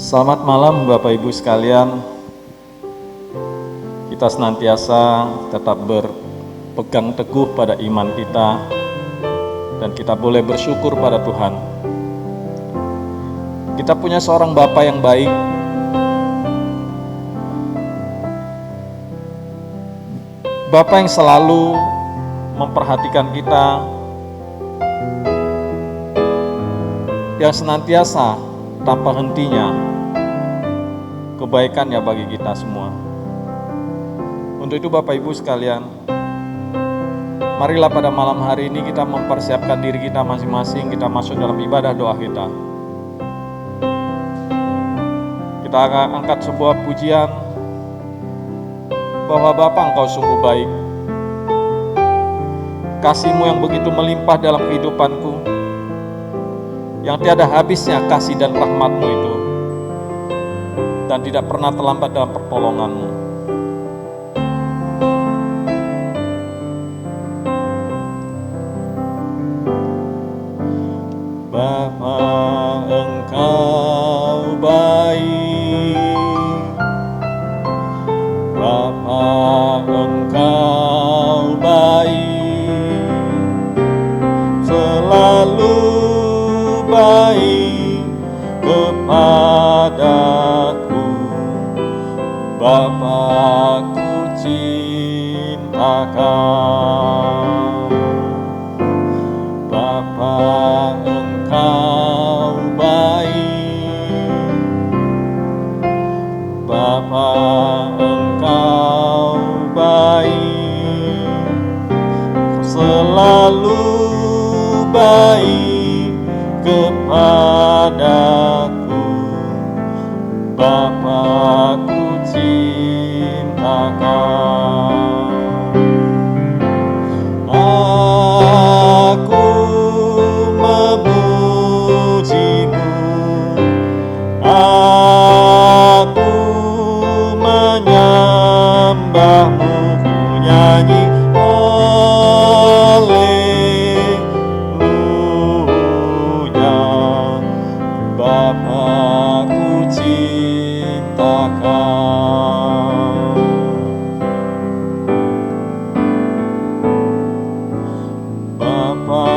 Selamat malam Bapak Ibu sekalian. Kita senantiasa tetap berpegang teguh pada iman kita dan kita boleh bersyukur pada Tuhan. Kita punya seorang Bapa yang baik. Bapa yang selalu memperhatikan kita, yang senantiasa tanpa hentinya kebaikannya bagi kita semua. Untuk itu Bapak Ibu sekalian, marilah pada malam hari ini kita mempersiapkan diri kita masing-masing, kita masuk dalam ibadah doa kita. Kita akan angkat sebuah pujian bahwa Bapa, Engkau sungguh baik. Kasih-Mu yang begitu melimpah dalam kehidupanku, yang tiada habisnya kasih dan rahmat-Mu itu, dan tidak pernah terlambat dalam pertolongan-Mu. Bapa, Engkau baik. Bapa, Engkau baik, selalu baik kepadaku. Bapa, ku cinta Kau. Bapa, Engkau baik. Bapa, Engkau baik, selalu baik kepadaku. Bapa, ku cinta Kau. Aku memuji-Mu, aku menyembah-Mu, ku nyanyi haleluya. Bapa, ku cinta Kau. Bapa,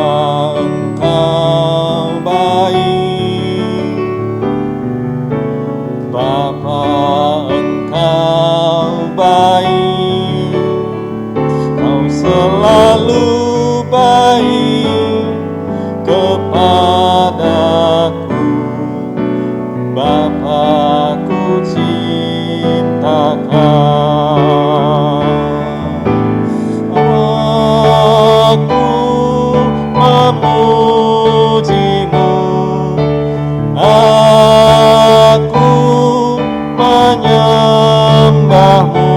Engkau baik. Bapa, Engkau baik, Kau selalu baik kepadaku. Bapa, ku cinta Kau. Aku memuji-Mu, aku menyembah-Mu,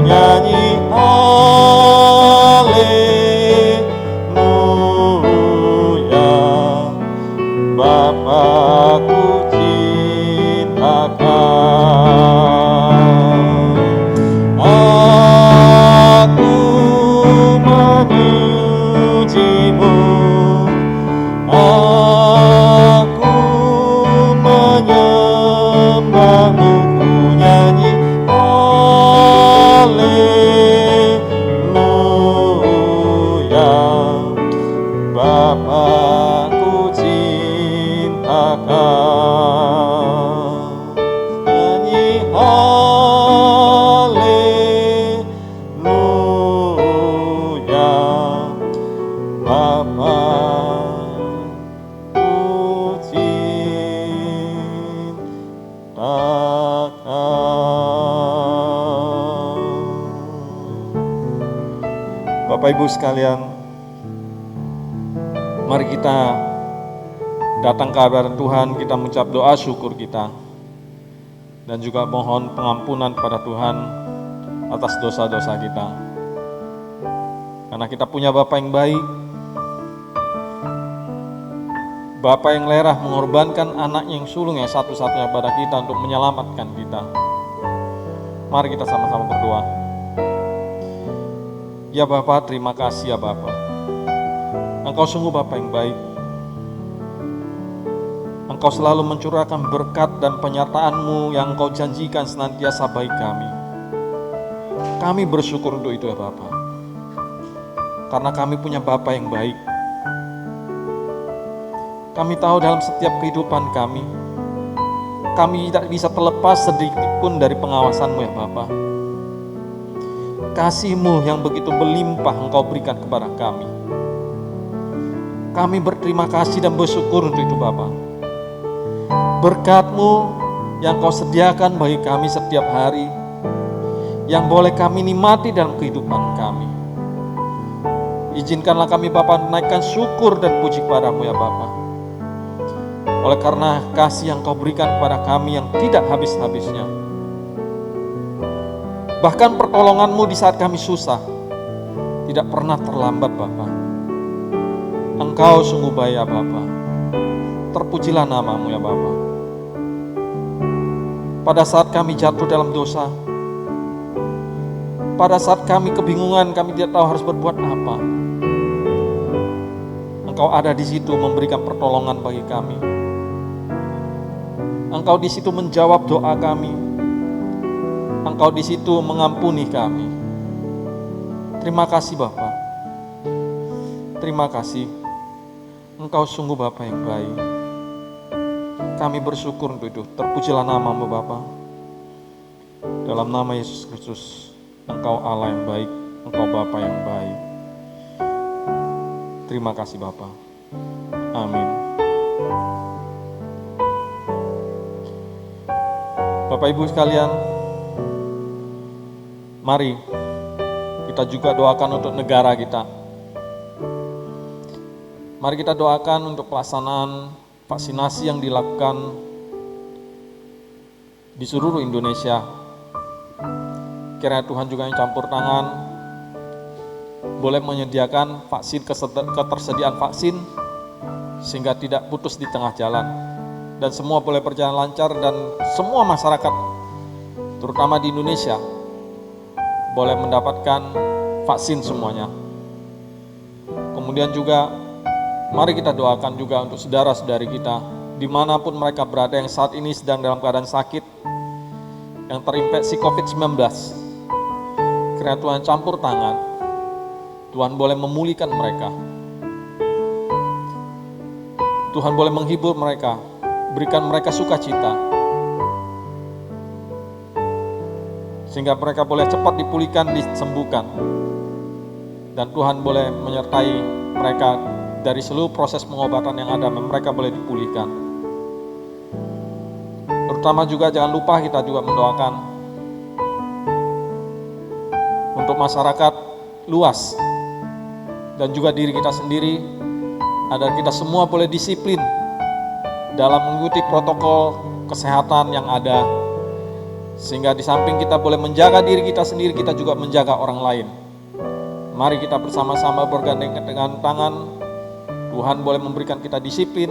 nyanyi haleluya. Bapa, ku cinta Kau. Aku memuji-Mu, aku menyembah-Mu, ku nyanyi haleluya. Bapa, ku cinta Kau. Nyanyi haleluya. Bapa, ku cinta Kau. Bapak Ibu sekalian, mari kita datang ke hadirat Tuhan, kita mengucap doa syukur kita, dan juga mohon pengampunan pada Tuhan atas dosa-dosa kita. Karena kita punya Bapa yang baik, Bapa yang lerah mengorbankan anaknya yang sulung yang satu-satunya pada kita untuk menyelamatkan kita. Mari kita sama-sama berdoa. Ya Bapa, terima kasih ya Bapa. Engkau sungguh Bapa yang baik. Engkau selalu mencurahkan berkat dan penyertaan-Mu yang Engkau janjikan senantiasa bagi kami. Kami bersyukur untuk itu ya Bapa. Karena kami punya Bapa yang baik. Kami tahu dalam setiap kehidupan kami tidak bisa terlepas sedikit pun dari pengawasan-Mu ya Bapa. Kasih-Mu yang begitu berlimpah Engkau berikan kepada kami. Kami berterima kasih dan bersyukur untuk itu Bapa. Berkat-Mu yang Kau sediakan bagi kami setiap hari, yang boleh kami nikmati dalam kehidupan kami. Izinkanlah kami Bapa menaikkan syukur dan puji kepada-Mu ya Bapa. Oleh karena kasih yang Kau berikan kepada kami yang tidak habis-habisnya. Bahkan pertolongan-Mu di saat kami susah tidak pernah terlambat Bapa. Engkau sungguh baik ya Bapa. Terpujilah nama-Mu ya Bapa. Pada saat kami jatuh dalam dosa, pada saat kami kebingungan, kami tidak tahu harus berbuat apa, Engkau ada di situ memberikan pertolongan bagi kami. Engkau di situ menjawab doa kami. Engkau di situ mengampuni kami. Terima kasih Bapa. Terima kasih. Engkau sungguh Bapa yang baik. Kami bersyukur untuk itu. Terpujilah nama-Mu Bapa. Dalam nama Yesus Kristus, Engkau Allah yang baik, Engkau Bapa yang baik. Terima kasih Bapa. Amin. Bapak Ibu sekalian, mari kita juga doakan untuk negara kita. Mari kita doakan untuk pelaksanaan vaksinasi yang dilakukan di seluruh Indonesia. Kiranya Tuhan juga yang campur tangan, boleh menyediakan vaksin, ketersediaan vaksin, sehingga tidak putus di tengah jalan. Dan semua boleh berjalan lancar dan semua masyarakat, terutama di Indonesia, boleh mendapatkan vaksin semuanya. Kemudian juga mari kita doakan juga untuk saudara-saudari kita dimanapun mereka berada yang saat ini sedang dalam keadaan sakit, yang terinfeksi COVID-19. Kiranya Tuhan campur tangan, Tuhan boleh memulihkan mereka, Tuhan boleh menghibur mereka, berikan mereka sukacita, sehingga mereka boleh cepat dipulihkan, disembuhkan, dan Tuhan boleh menyertai mereka dari seluruh proses pengobatan yang ada, mereka boleh dipulihkan. Terutama juga jangan lupa kita juga mendoakan untuk masyarakat luas dan juga diri kita sendiri, agar kita semua boleh disiplin dalam mengikuti protokol kesehatan yang ada, sehingga di samping kita boleh menjaga diri kita sendiri, kita juga menjaga orang lain. Mari kita bersama-sama bergandengan dengan tangan. Tuhan boleh memberikan kita disiplin,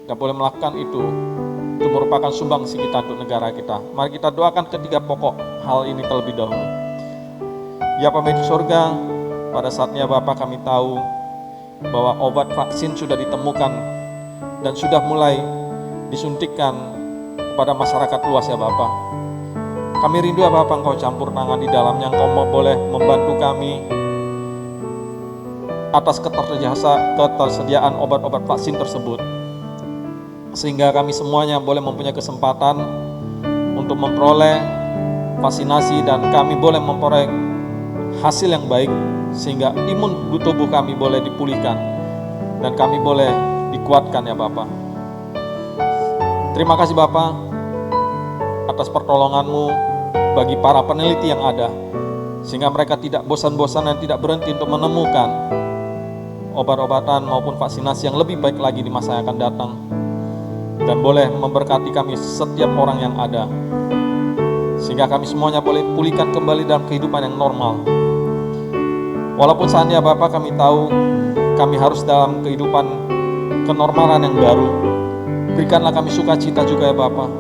kita boleh melakukan itu merupakan sumbangsi kita untuk negara kita. Mari kita doakan ketiga pokok hal ini terlebih dahulu. Ya Bapa di surga, pada saatnya Bapa kami tahu bahwa obat vaksin sudah ditemukan dan sudah mulai disuntikkan kepada masyarakat luas ya Bapa. Kami rindu ya Bapa, Engkau campur tangan di dalamnya, Engkau boleh membantu kami atas ketersediaan obat-obat vaksin tersebut, sehingga kami semuanya boleh mempunyai kesempatan untuk memperoleh vaksinasi dan kami boleh memperoleh hasil yang baik, sehingga imun tubuh kami boleh dipulihkan dan kami boleh dikuatkan ya Bapa. Terima kasih Bapa atas pertolongan-Mu bagi para peneliti yang ada, sehingga mereka tidak bosan-bosan dan tidak berhenti untuk menemukan obat-obatan maupun vaksinasi yang lebih baik lagi di masa yang akan datang, dan boleh memberkati kami setiap orang yang ada, sehingga kami semuanya boleh pulihkan kembali dalam kehidupan yang normal. Walaupun saatnya Bapa kami tahu kami harus dalam kehidupan kenormalan yang baru, berikanlah kami sukacita juga ya Bapa,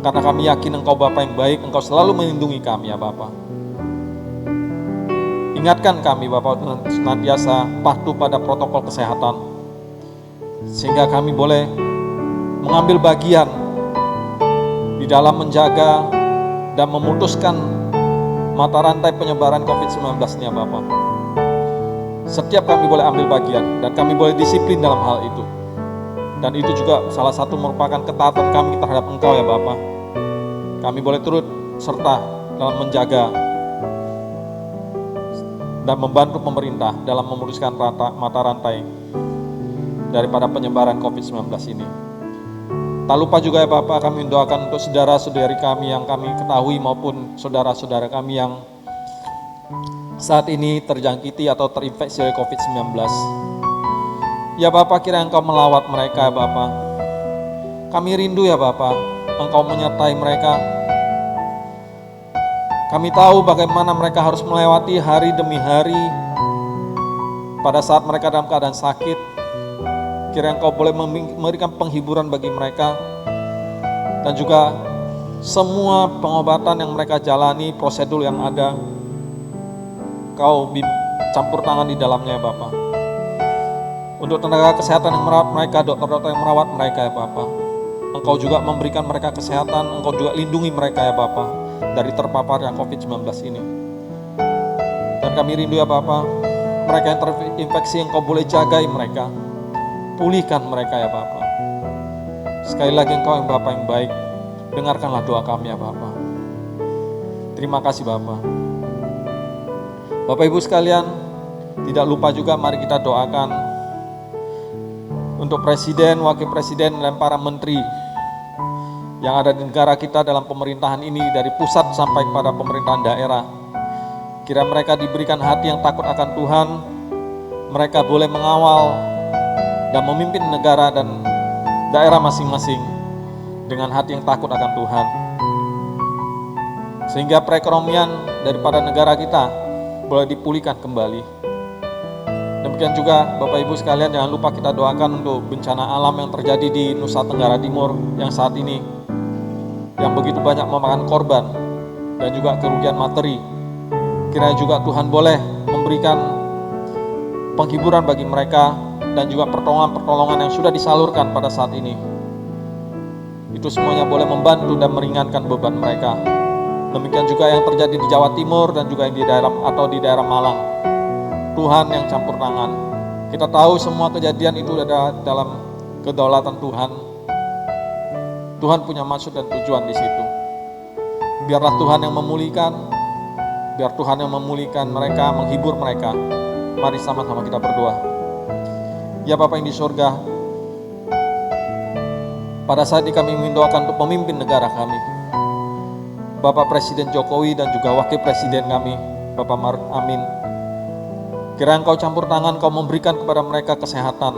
karena kami yakin Engkau Bapa yang baik, Engkau selalu melindungi kami ya Bapa. Ingatkan kami Bapa senantiasa patuh pada protokol kesehatan, sehingga kami boleh mengambil bagian di dalam menjaga dan memutuskan mata rantai penyebaran COVID-19 ini ya Bapa. Setiap kami boleh ambil bagian dan kami boleh disiplin dalam hal itu. Dan itu juga salah satu merupakan ketaatan kami terhadap Engkau ya Bapa. Kami boleh turut serta dalam menjaga dan membantu pemerintah dalam memutuskan mata rantai daripada penyebaran COVID-19 ini. Tak lupa juga ya Bapak, kami mendoakan untuk saudara-saudari kami yang kami ketahui maupun saudara-saudara kami yang saat ini terjangkiti atau terinfeksi oleh COVID-19. Ya Bapak, kiranya Engkau melawat mereka ya Bapak. Kami rindu ya Bapak, Engkau menyertai mereka. Kami tahu bagaimana mereka harus melewati hari demi hari pada saat mereka dalam keadaan sakit. Kiranya Engkau boleh memberikan penghiburan bagi mereka dan juga semua pengobatan yang mereka jalani, prosedur yang ada, Kau campur tangan di dalamnya ya Bapak. Untuk tenaga kesehatan yang merawat mereka, dokter-dokter yang merawat mereka ya Bapak, Engkau juga memberikan mereka kesehatan, Engkau juga lindungi mereka ya Bapak dari terpaparnya COVID-19 ini. Dan kami rindu ya Bapak, mereka yang terinfeksi Engkau boleh jagai mereka, pulihkan mereka ya Bapak. Sekali lagi Engkau yang Bapak yang baik, dengarkanlah doa kami ya Bapak. Terima kasih Bapak. Bapak Ibu sekalian, tidak lupa juga mari kita doakan untuk Presiden, Wakil Presiden, dan para Menteri yang ada di negara kita dalam pemerintahan ini dari pusat sampai pada pemerintahan daerah. Kira mereka diberikan hati yang takut akan Tuhan, mereka boleh mengawal dan memimpin negara dan daerah masing-masing dengan hati yang takut akan Tuhan. Sehingga perekonomian daripada negara kita boleh dipulihkan kembali. Demikian juga Bapak Ibu sekalian, jangan lupa kita doakan untuk bencana alam yang terjadi di Nusa Tenggara Timur yang saat ini yang begitu banyak memakan korban dan juga kerugian materi. Kiranya juga Tuhan boleh memberikan penghiburan bagi mereka dan juga pertolongan-pertolongan yang sudah disalurkan pada saat ini. Itu semuanya boleh membantu dan meringankan beban mereka. Demikian juga yang terjadi di Jawa Timur dan juga yang di daerah Malang. Tuhan yang campur tangan. Kita tahu semua kejadian itu ada dalam kedaulatan Tuhan. Tuhan punya maksud dan tujuan di situ. Biarlah Tuhan yang memulihkan, biar Tuhan yang memulihkan mereka, menghibur mereka. Mari sama-sama kita berdoa. Ya Bapa yang di surga, pada saat ini kami mendoakan untuk pemimpin negara kami, Bapak Presiden Jokowi dan juga Wakil Presiden kami, Bapak Maruf Amin. Kiranya Engkau campur tangan, Engkau memberikan kepada mereka kesehatan,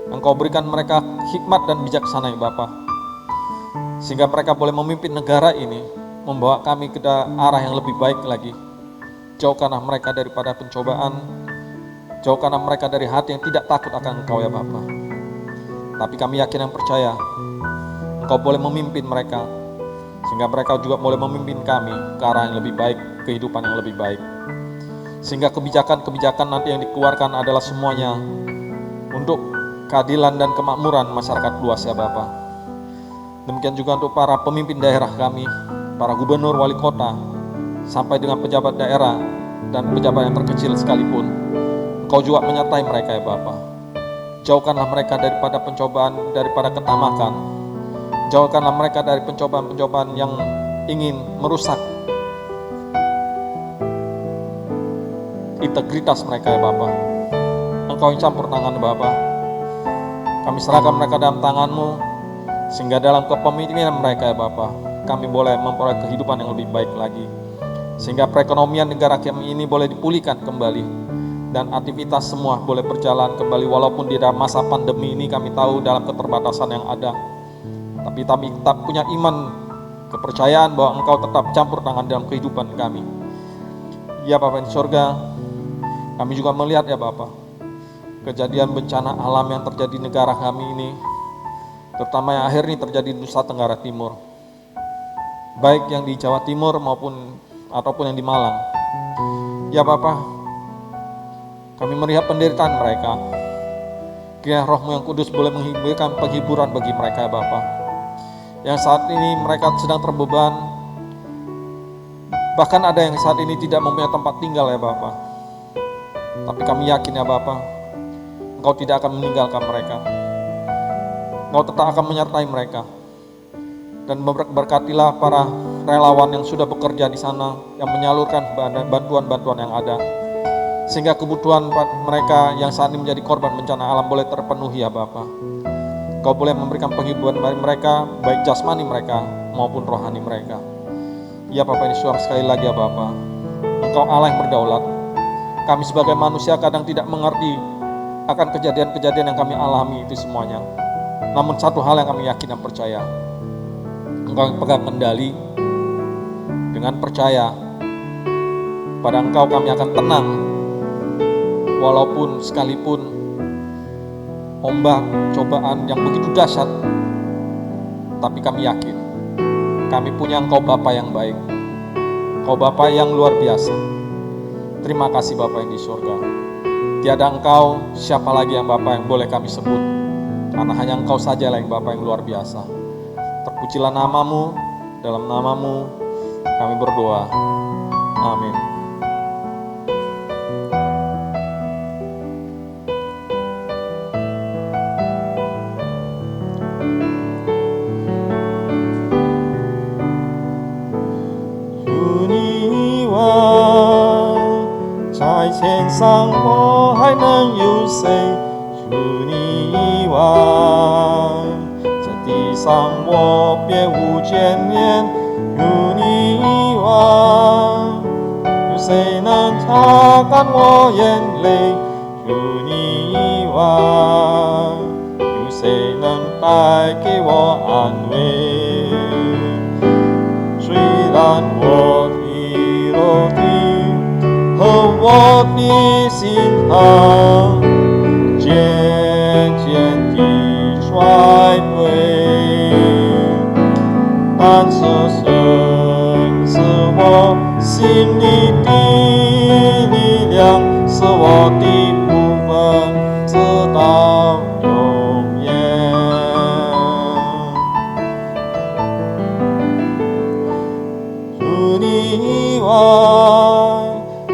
Engkau berikan mereka hikmat dan bijaksana ya Bapa, sehingga mereka boleh memimpin negara ini, membawa kami ke arah yang lebih baik lagi. Jauhkanlah mereka daripada pencobaan, jauhkanlah mereka dari hati yang tidak takut akan Engkau ya Bapa. Tapi kami yakin dan percaya Engkau boleh memimpin mereka, sehingga mereka juga boleh memimpin kami ke arah yang lebih baik, kehidupan yang lebih baik. Sehingga kebijakan-kebijakan nanti yang dikeluarkan adalah semuanya untuk keadilan dan kemakmuran masyarakat luas ya Bapak. Demikian juga untuk para pemimpin daerah kami, para gubernur, wali kota, sampai dengan pejabat daerah dan pejabat yang terkecil sekalipun. Engkau juga menyertai mereka ya Bapak. Jauhkanlah mereka daripada pencobaan, daripada ketamakan. Jauhkanlah mereka dari pencobaan-pencobaan yang ingin merusak integritas mereka ya Bapa. Engkau yang campur tangan Bapa. Kami serahkan mereka dalam tangan-Mu, sehingga dalam kepemimpinan mereka ya Bapa, kami boleh memperoleh kehidupan yang lebih baik lagi. Sehingga perekonomian negara kami ini boleh dipulihkan kembali, dan aktivitas semua boleh berjalan kembali, walaupun di dalam masa pandemi ini kami tahu dalam keterbatasan yang ada. Tapi kami tetap punya iman, kepercayaan bahwa Engkau tetap campur tangan dalam kehidupan kami. Ya Bapa di surga, kami juga melihat ya Bapak, kejadian bencana alam yang terjadi di negara kami ini, terutama yang akhir ini terjadi di Nusa Tenggara Timur, baik yang di Jawa Timur ataupun yang di Malang. Ya Bapak, kami melihat penderitaan mereka, Kiranya Roh-Mu yang kudus boleh memberikan penghiburan bagi mereka ya Bapa. Yang saat ini mereka sedang terbeban, bahkan ada yang saat ini tidak mempunyai tempat tinggal ya Bapa. Tapi kami yakin ya Bapa, Engkau tidak akan meninggalkan mereka. Engkau tetap akan menyertai mereka. Dan berkatilah para relawan yang sudah bekerja di sana, yang menyalurkan bantuan-bantuan yang ada. Sehingga kebutuhan mereka yang saat ini menjadi korban bencana alam boleh terpenuhi ya Bapa. Kau boleh memberikan penghiburan bagi mereka, baik jasmani mereka maupun rohani mereka. Ya Bapa, ini suara sekali lagi ya Bapa. Engkau Allah yang berdaulat. Kami sebagai manusia kadang tidak mengerti akan kejadian-kejadian yang kami alami itu semuanya. Namun satu hal yang kami yakin dan percaya, Engkau yang pegang kendali. Dengan percaya pada Engkau kami akan tenang. Walaupun sekalipun ombak cobaan yang begitu dahsyat, tapi kami yakin kami punya Engkau Bapa yang baik, Engkau Bapa yang luar biasa. Terima kasih Bapa yang di surga. Tiada Engkau, siapa lagi yang Bapa yang boleh kami sebut, karena hanya Engkau saja yang Bapa yang luar biasa. Terpujilah nama-Mu, dalam nama-Mu kami berdoa. Amin.天上我还能有谁？除你以外，在地上我别无眷恋。除你以外，有谁能擦干我眼泪？除你以外，有谁能带给我安慰？虽然我的肉体和我的心肠渐渐地衰退，但是神是我心里的力量，是我的部分，直到永远。除你以外，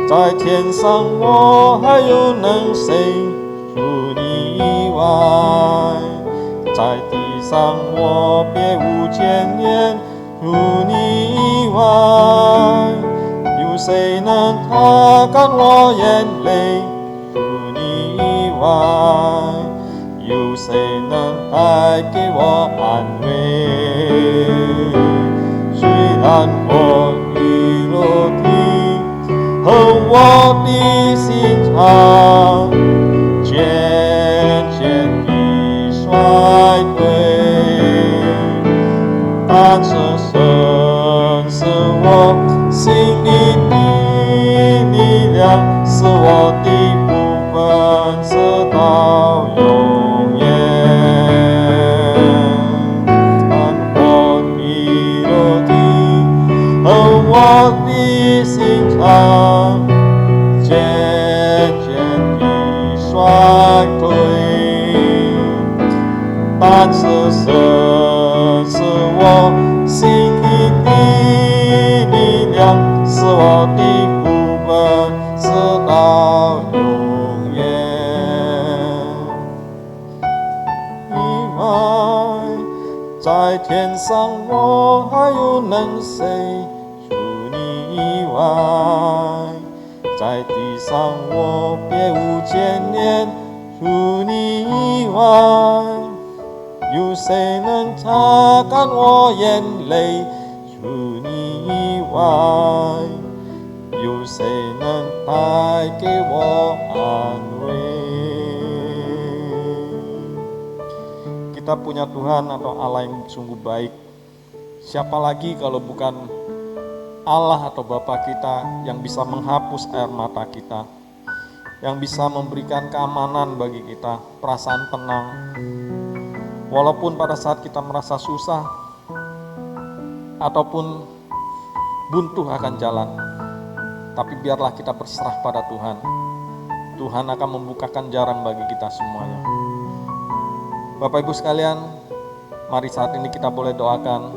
在天上我还有能谁？除你以外，在地上我别无眷恋。除你以外，有谁能擦干我眼泪？除你以外，有谁能带给我安慰？虽然我的肉体和我的心肠渐渐地衰退，但是神是我心里的力量，是我的部分，直到永远。我的肉体和我的心肠渐渐地衰退，但是神是我心里的力量，是我的部分，直到永远。以外，在天上我还有能谁？除你以外，在地上我别无眷恋。除你以外，有谁能擦干我眼泪？除你以外，有谁能带给我安慰? Kita punya Tuhan atau Allah yang sungguh baik. Siapa lagi kalau bukan Allah atau Bapa kita yang bisa menghapus air mata kita, yang bisa memberikan keamanan bagi kita, perasaan tenang. Walaupun pada saat kita merasa susah ataupun buntu akan jalan, tapi biarlah kita berserah pada Tuhan. Tuhan akan membukakan jalan bagi kita semuanya. Bapak Ibu sekalian, mari saat ini kita boleh doakan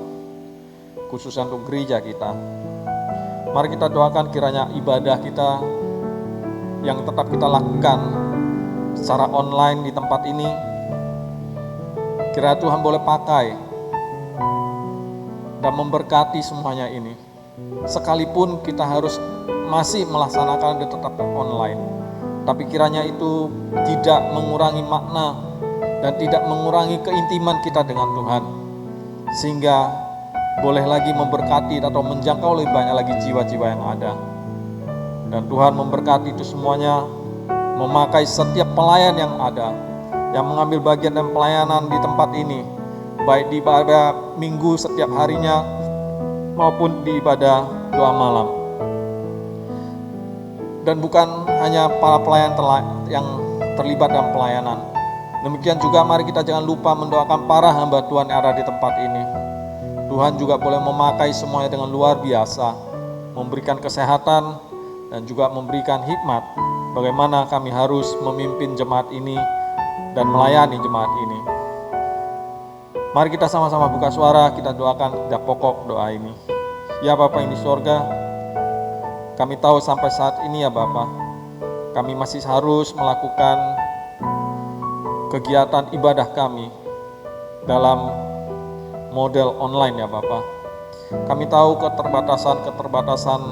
khususnya untuk gereja kita. Mari kita doakan kiranya ibadah kita yang tetap kita lakukan secara online di tempat ini, kiranya Tuhan boleh pakai dan memberkati semuanya ini. Sekalipun kita harus masih melaksanakan tetap online, tapi kiranya itu tidak mengurangi makna dan tidak mengurangi keintiman kita dengan Tuhan, sehingga boleh lagi memberkati atau menjangkau lebih banyak lagi jiwa-jiwa yang ada. Dan Tuhan memberkati itu semuanya, memakai setiap pelayan yang ada, yang mengambil bagian dan pelayanan di tempat ini, baik di ibadah minggu setiap harinya, maupun di ibadah doa malam. Dan bukan hanya para pelayan yang terlibat dalam pelayanan, demikian juga mari kita jangan lupa mendoakan para hamba Tuhan yang ada di tempat ini. Tuhan juga boleh memakai semuanya dengan luar biasa, memberikan kesehatan dan juga memberikan hikmat bagaimana kami harus memimpin jemaat ini dan melayani jemaat ini. Mari kita sama-sama buka suara, kita doakan pokok doa ini. Ya Bapa yang di sorga, kami tahu sampai saat ini ya Bapa, kami masih harus melakukan kegiatan ibadah kami dalam model online ya Bapak. Kami tahu keterbatasan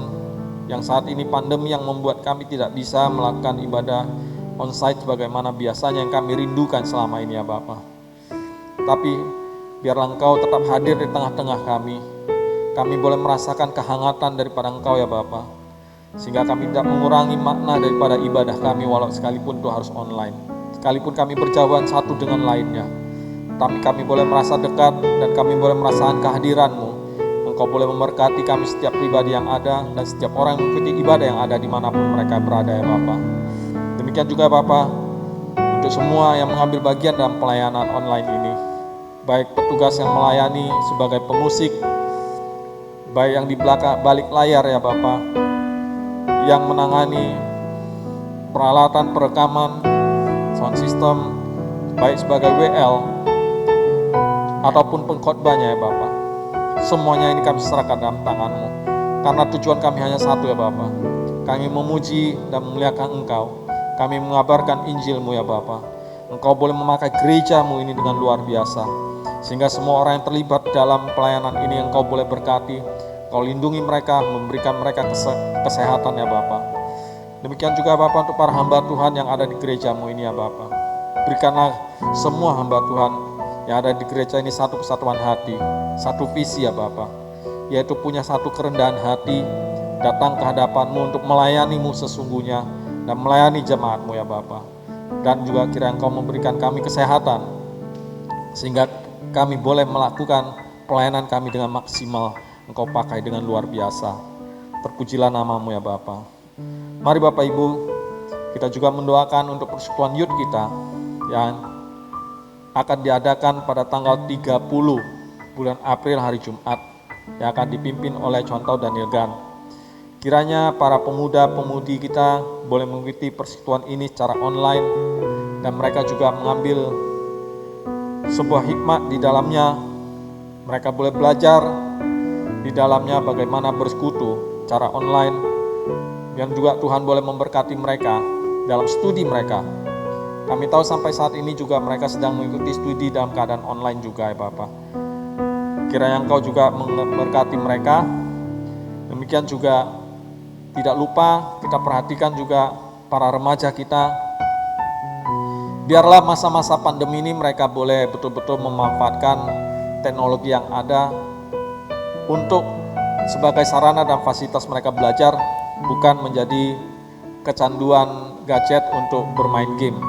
yang saat ini pandemi yang membuat kami tidak bisa melakukan ibadah onsite sebagaimana biasanya yang kami rindukan selama ini ya Bapak. Tapi biarlah Engkau tetap hadir di tengah-tengah kami. Kami boleh merasakan kehangatan daripada Engkau ya Bapak, sehingga kami tidak mengurangi makna daripada ibadah kami walau sekalipun itu harus online. Sekalipun kami berjauhan satu dengan lainnya, tapi kami boleh merasa dekat dan kami boleh merasakan kehadiran-Mu. Engkau boleh memberkati kami setiap pribadi yang ada dan setiap orang yang mengikuti ibadah yang ada dimanapun mereka berada ya Bapak. Demikian juga Bapak, untuk semua yang mengambil bagian dalam pelayanan online ini, baik petugas yang melayani sebagai pemusik, baik yang di belakang balik layar ya Bapak, yang menangani peralatan perekaman, sound system, baik sebagai WL ataupun pengkhotbahnya ya Bapak. Semuanya ini kami serahkan dalam tangan-Mu, karena tujuan kami hanya satu ya Bapak. Kami memuji dan memuliakan Engkau, kami mengabarkan Injil-Mu ya Bapak. Engkau boleh memakai gereja-Mu ini dengan luar biasa, sehingga semua orang yang terlibat dalam pelayanan ini Engkau boleh berkati, Engkau lindungi mereka, memberikan mereka kesehatan ya Bapak. Demikian juga Bapak untuk para hamba Tuhan yang ada di gereja-Mu ini ya Bapak. Berikanlah semua hamba Tuhan yang ada di gereja ini satu kesatuan hati, satu visi ya Bapak, yaitu punya satu kerendahan hati, datang ke hadapan-Mu untuk melayani-Mu sesungguhnya dan melayani jemaat-Mu ya Bapak. Dan juga kiranya Engkau memberikan kami kesehatan, sehingga kami boleh melakukan pelayanan kami dengan maksimal. Engkau pakai dengan luar biasa. Terpujilah nama-Mu ya Bapak. Mari Bapak Ibu, kita juga mendoakan untuk persekutuan youth kita yang akan diadakan pada tanggal 30 bulan April hari Jumat, yang akan dipimpin oleh Contoh Daniel Gan. Kiranya para pemuda-pemudi kita boleh mengikuti persekutuan ini secara online, dan mereka juga mengambil sebuah hikmat di dalamnya. Mereka boleh belajar di dalamnya bagaimana bersekutu secara online, dan juga Tuhan boleh memberkati mereka dalam studi mereka. Kami tahu sampai saat ini juga mereka sedang mengikuti studi dalam keadaan online juga ya Bapak. Kiranya Engkau juga memberkati mereka. Demikian juga tidak lupa kita perhatikan juga para remaja kita. Biarlah masa-masa pandemi ini mereka boleh betul-betul memanfaatkan teknologi yang ada untuk sebagai sarana dan fasilitas mereka belajar, bukan menjadi kecanduan gadget untuk bermain game.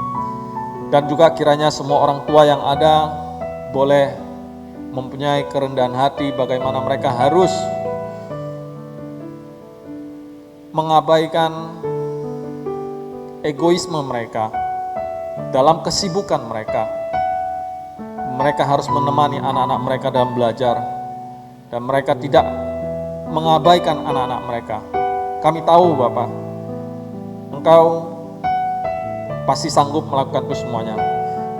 Dan juga kiranya semua orang tua yang ada boleh mempunyai kerendahan hati bagaimana mereka harus mengabaikan egoisme mereka dalam kesibukan mereka. Mereka harus menemani anak-anak mereka dalam belajar, dan mereka tidak mengabaikan anak-anak mereka. Kami tahu Bapak, Engkau pasti sanggup melakukan itu semuanya.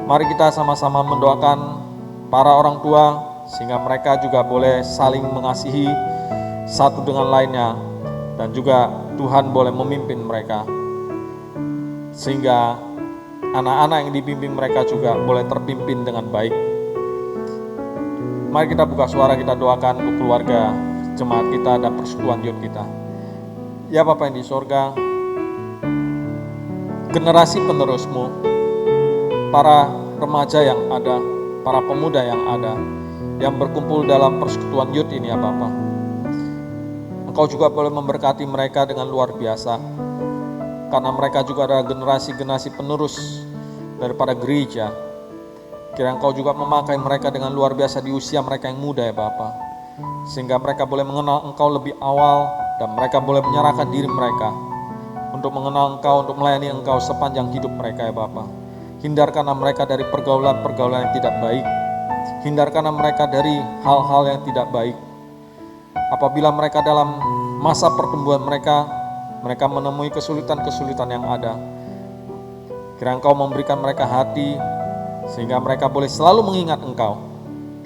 Mari kita sama-sama mendoakan para orang tua sehingga mereka juga boleh saling mengasihi satu dengan lainnya, dan juga Tuhan boleh memimpin mereka sehingga anak-anak yang dibimbing mereka juga boleh terpimpin dengan baik. Mari kita buka suara, kita doakan untuk keluarga, jemaat kita, dan persekutuan youth kita. Ya Bapa yang di sorga, generasi penerusmu, para remaja yang ada, para pemuda yang ada, yang berkumpul dalam persekutuan youth ini ya Bapa, Engkau juga boleh memberkati mereka dengan luar biasa, karena mereka juga adalah generasi-generasi penerus daripada gereja. Kira Engkau juga memakai mereka dengan luar biasa di usia mereka yang muda ya Bapa, sehingga mereka boleh mengenal Engkau lebih awal, dan mereka boleh menyerahkan diri mereka untuk mengenal Engkau, untuk melayani Engkau sepanjang hidup mereka ya Bapa. Hindarkanlah mereka dari pergaulan-pergaulan yang tidak baik, hindarkanlah mereka dari hal-hal yang tidak baik. Apabila mereka dalam masa pertumbuhan mereka menemui kesulitan-kesulitan yang ada, kira Engkau memberikan mereka hati sehingga mereka boleh selalu mengingat Engkau,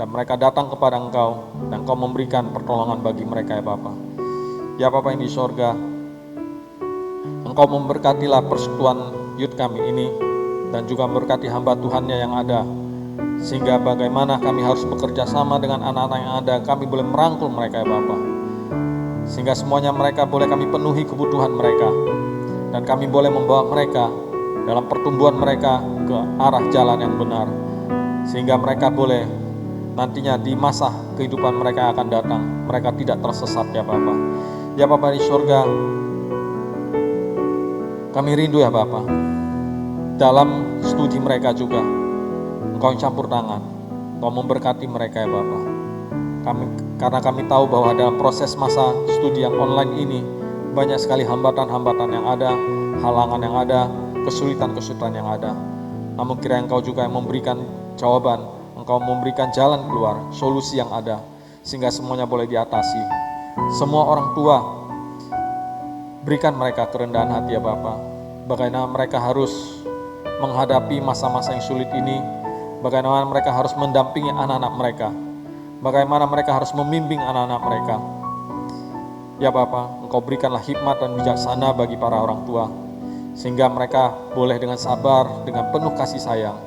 dan mereka datang kepada Engkau, dan Engkau memberikan pertolongan bagi mereka ya Bapa. Ya Bapa yang di sorga, Engkau memberkatilah persekutuan youth kami ini, dan juga memberkati hamba Tuhannya yang ada, sehingga bagaimana kami harus bekerja sama dengan anak-anak yang ada, kami boleh merangkul mereka ya Bapa, sehingga semuanya mereka boleh kami penuhi kebutuhan mereka, dan kami boleh membawa mereka dalam pertumbuhan mereka ke arah jalan yang benar, sehingga mereka boleh nantinya di masa kehidupan mereka akan datang, mereka tidak tersesat ya Bapa. Ya Bapa di surga, kami rindu ya Bapa, dalam studi mereka juga Engkau campur tangan, Engkau memberkati mereka ya Bapa. Karena kami tahu bahwa dalam proses masa studi yang online ini banyak sekali hambatan-hambatan yang ada, halangan yang ada, kesulitan-kesulitan yang ada. Namun kiranya Engkau juga yang memberikan jawaban, Engkau memberikan jalan keluar, solusi yang ada, sehingga semuanya boleh diatasi. Semua orang tua, berikan mereka kerendahan hati ya Bapa, bagaimana mereka harus menghadapi masa-masa yang sulit ini, bagaimana mereka harus mendampingi anak-anak mereka, bagaimana mereka harus membimbing anak-anak mereka. Ya Bapa, Engkau berikanlah hikmat dan bijaksana bagi para orang tua, sehingga mereka boleh dengan sabar, dengan penuh kasih sayang,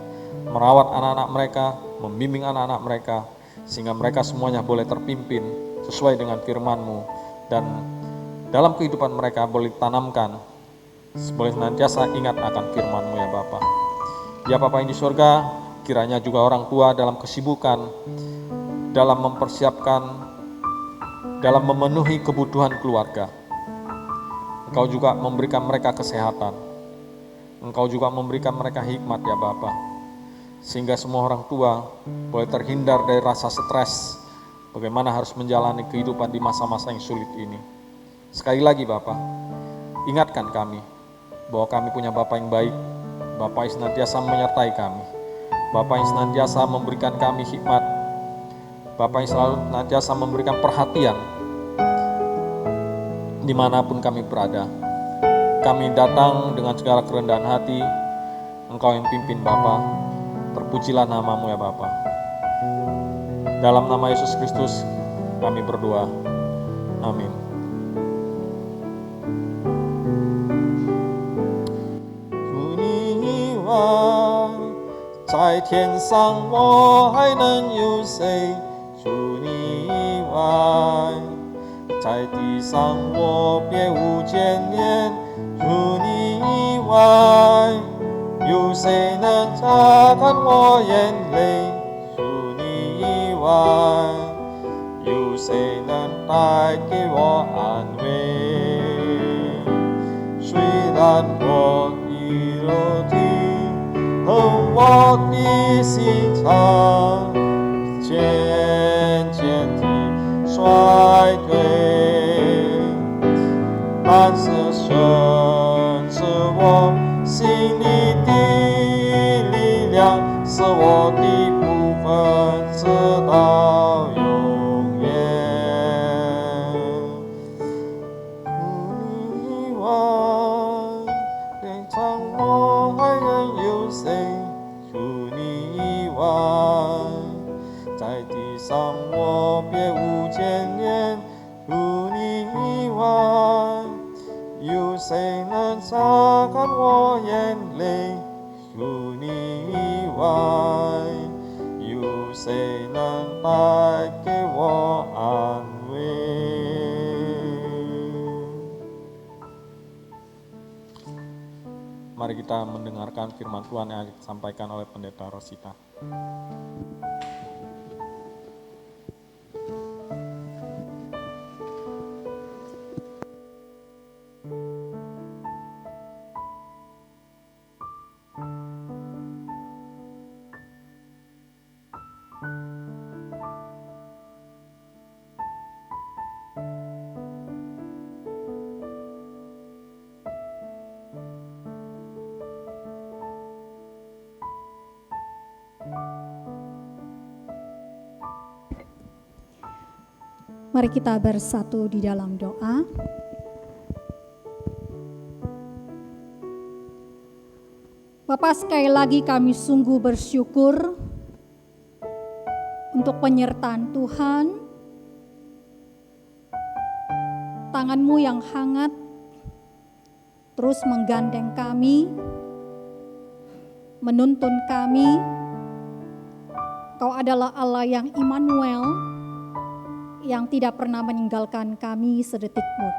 merawat anak-anak mereka, membimbing anak-anak mereka, sehingga mereka semuanya boleh terpimpin sesuai dengan firman-Mu, dan dalam kehidupan mereka boleh ditanamkan, boleh senantiasa ingat akan firman-Mu ya Bapa. Ya Bapa yang di surga, kiranya juga orang tua dalam kesibukan, dalam mempersiapkan, dalam memenuhi kebutuhan keluarga, Engkau juga memberikan mereka kesehatan, Engkau juga memberikan mereka hikmat ya Bapa, sehingga semua orang tua boleh terhindar dari rasa stres, bagaimana harus menjalani kehidupan di masa-masa yang sulit ini. Sekali lagi Bapa, ingatkan kami bahwa kami punya Bapa yang baik, Bapa yang senantiasa menyertai kami, Bapa yang senantiasa memberikan kami hikmat, Bapa yang selalu senantiasa memberikan perhatian dimanapun kami berada. Kami datang dengan segala kerendahan hati, Engkau yang pimpin Bapa, terpujilah nama-Mu ya Bapa. Dalam nama Yesus Kristus kami berdoa, amin. 除你以外，在天上我还能有谁？除你以外，在地上我别无眷恋。除你以外，有谁能擦干我眼泪？除你以外，有谁能带给我安慰？虽然我的肉体和我的心肠渐渐地衰退，但是神是我心里的力量，是我的部分，直到永远。除你以外，天上我还能有谁？除你年年如你意外，有谁能擦干我眼泪？如你以外，有谁能带给我安慰？Mari kita mendengarkan firman Tuhan yang disampaikan oleh Pendeta Rosita. Mari kita bersatu di dalam doa. Bapa, sekali lagi kami sungguh bersyukur untuk penyertaan Tuhan. Tangan-Mu yang hangat terus menggandeng kami, menuntun kami. Kau adalah Allah yang Immanuel, yang tidak pernah meninggalkan kami sedetik pun.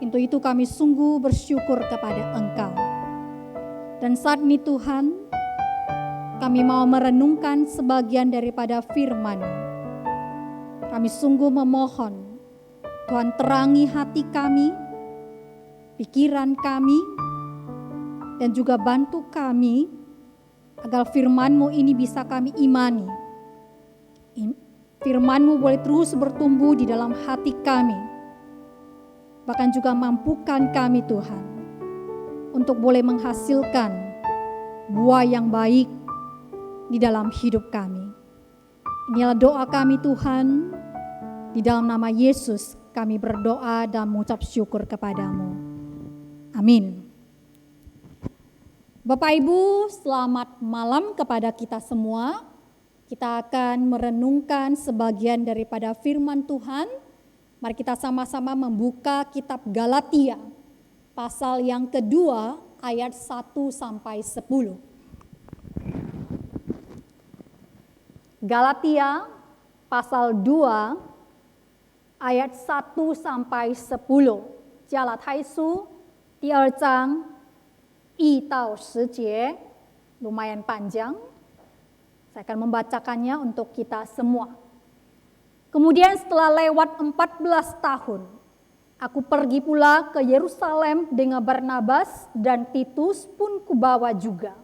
Untuk itu kami sungguh bersyukur kepada Engkau. Dan saat ini Tuhan, kami mau merenungkan sebagian daripada firman. Kami sungguh memohon, Tuhan terangi hati kami, pikiran kami, dan juga bantu kami agar firman-Mu ini bisa kami imani. Firman-Mu boleh terus bertumbuh di dalam hati kami. Bahkan juga mampukan kami Tuhan untuk boleh menghasilkan buah yang baik di dalam hidup kami. Inilah doa kami Tuhan. Di dalam nama Yesus kami berdoa dan mengucap syukur kepadamu. Amin. Bapak Ibu, selamat malam kepada kita semua. Kita akan merenungkan sebagian daripada firman Tuhan. Mari kita sama-sama membuka kitab Galatia, pasal yang kedua, ayat 1 sampai 10. Galatia, pasal 2, ayat 1 sampai 10. 加拉太书第2章1到10节, lumayan panjang. Saya akan membacakannya untuk kita semua. Kemudian setelah lewat 14 tahun, aku pergi pula ke Yerusalem dengan Barnabas dan Titus pun kubawa juga.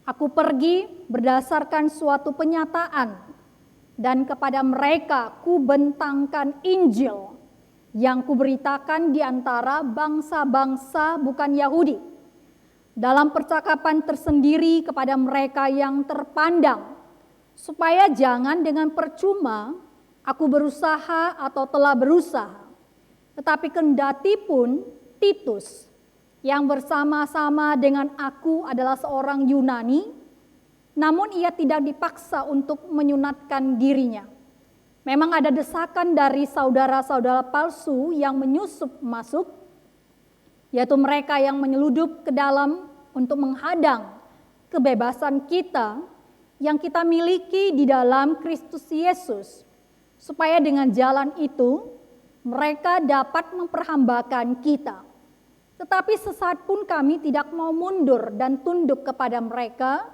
Aku pergi berdasarkan suatu penyataan dan kepada mereka kubentangkan Injil yang kuberitakan di antara bangsa-bangsa bukan Yahudi. Dalam percakapan tersendiri kepada mereka yang terpandang, supaya jangan dengan percuma aku berusaha atau telah berusaha. Tetapi kendati pun Titus yang bersama-sama dengan aku adalah seorang Yunani, namun ia tidak dipaksa untuk menyunatkan dirinya. Memang ada desakan dari saudara-saudara palsu yang menyusup masuk, yaitu mereka yang menyeludup ke dalam untuk menghadang kebebasan kita yang kita miliki di dalam Kristus Yesus, supaya dengan jalan itu mereka dapat memperhambakan kita. Tetapi sesaat pun kami tidak mau mundur dan tunduk kepada mereka,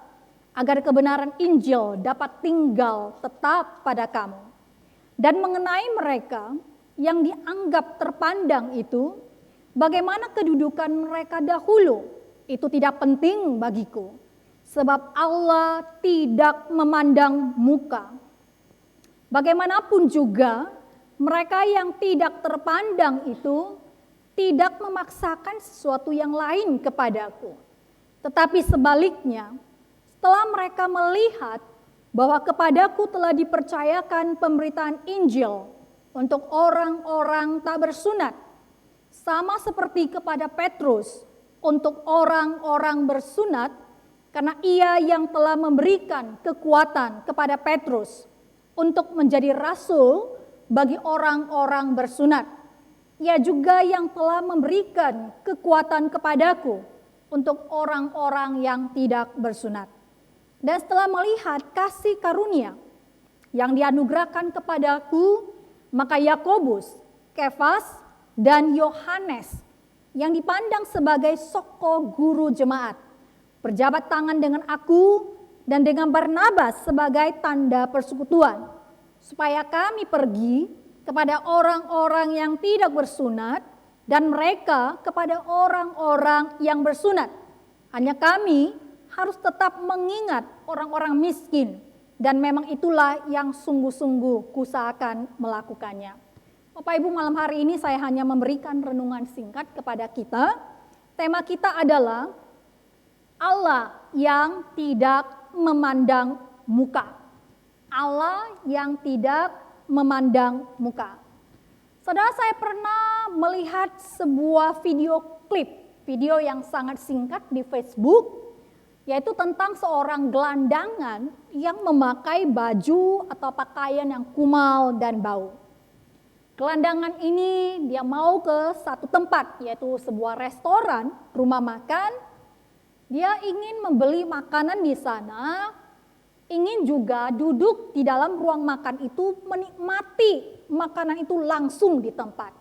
agar kebenaran Injil dapat tinggal tetap pada kamu. Dan mengenai mereka yang dianggap terpandang itu, bagaimana kedudukan mereka dahulu, itu tidak penting bagiku. Sebab Allah tidak memandang muka. Bagaimanapun juga, mereka yang tidak terpandang itu tidak memaksakan sesuatu yang lain kepadaku. Tetapi sebaliknya, setelah mereka melihat bahwa kepadaku telah dipercayakan pemberitaan Injil untuk orang-orang tak bersunat, sama seperti kepada Petrus untuk orang-orang bersunat, karena ia yang telah memberikan kekuatan kepada Petrus untuk menjadi rasul bagi orang-orang bersunat. Ia juga yang telah memberikan kekuatan kepadaku untuk orang-orang yang tidak bersunat. Dan setelah melihat kasih karunia yang dianugerahkan kepadaku, maka Yakobus, Kefas, dan Yohanes yang dipandang sebagai soko guru jemaat berjabat tangan dengan aku dan dengan Barnabas sebagai tanda persekutuan, supaya kami pergi kepada orang-orang yang tidak bersunat dan mereka kepada orang-orang yang bersunat. Hanya kami harus tetap mengingat orang-orang miskin, dan memang itulah yang sungguh-sungguh kuusahakan melakukannya. Bapak Ibu, malam hari ini saya hanya memberikan renungan singkat kepada kita. Tema kita adalah Allah yang tidak memandang muka. Allah yang tidak memandang muka. Saudara, saya pernah melihat sebuah video klip, video yang sangat singkat di Facebook, yaitu tentang seorang gelandangan yang memakai baju atau pakaian yang kumal dan bau. Gelandangan ini dia mau ke satu tempat, yaitu sebuah restoran, rumah makan. Dia ingin membeli makanan di sana, ingin juga duduk di dalam ruang makan itu menikmati makanan itu langsung di tempat.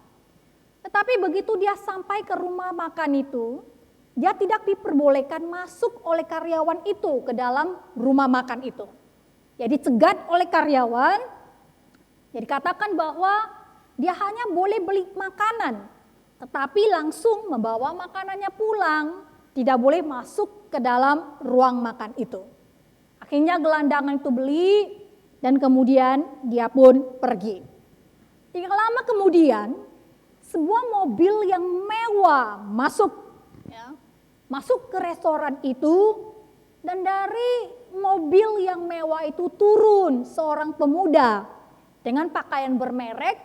Tetapi begitu dia sampai ke rumah makan itu, dia tidak diperbolehkan masuk oleh karyawan itu ke dalam rumah makan itu. Dia dicegat oleh karyawan, jadi dikatakan bahwa dia hanya boleh beli makanan, tetapi langsung membawa makanannya pulang. Tidak boleh masuk ke dalam ruang makan itu. Akhirnya gelandangan itu beli dan kemudian dia pun pergi. Tidak lama kemudian sebuah mobil yang mewah masuk ke restoran itu, dan dari mobil yang mewah itu turun seorang pemuda dengan pakaian bermerek,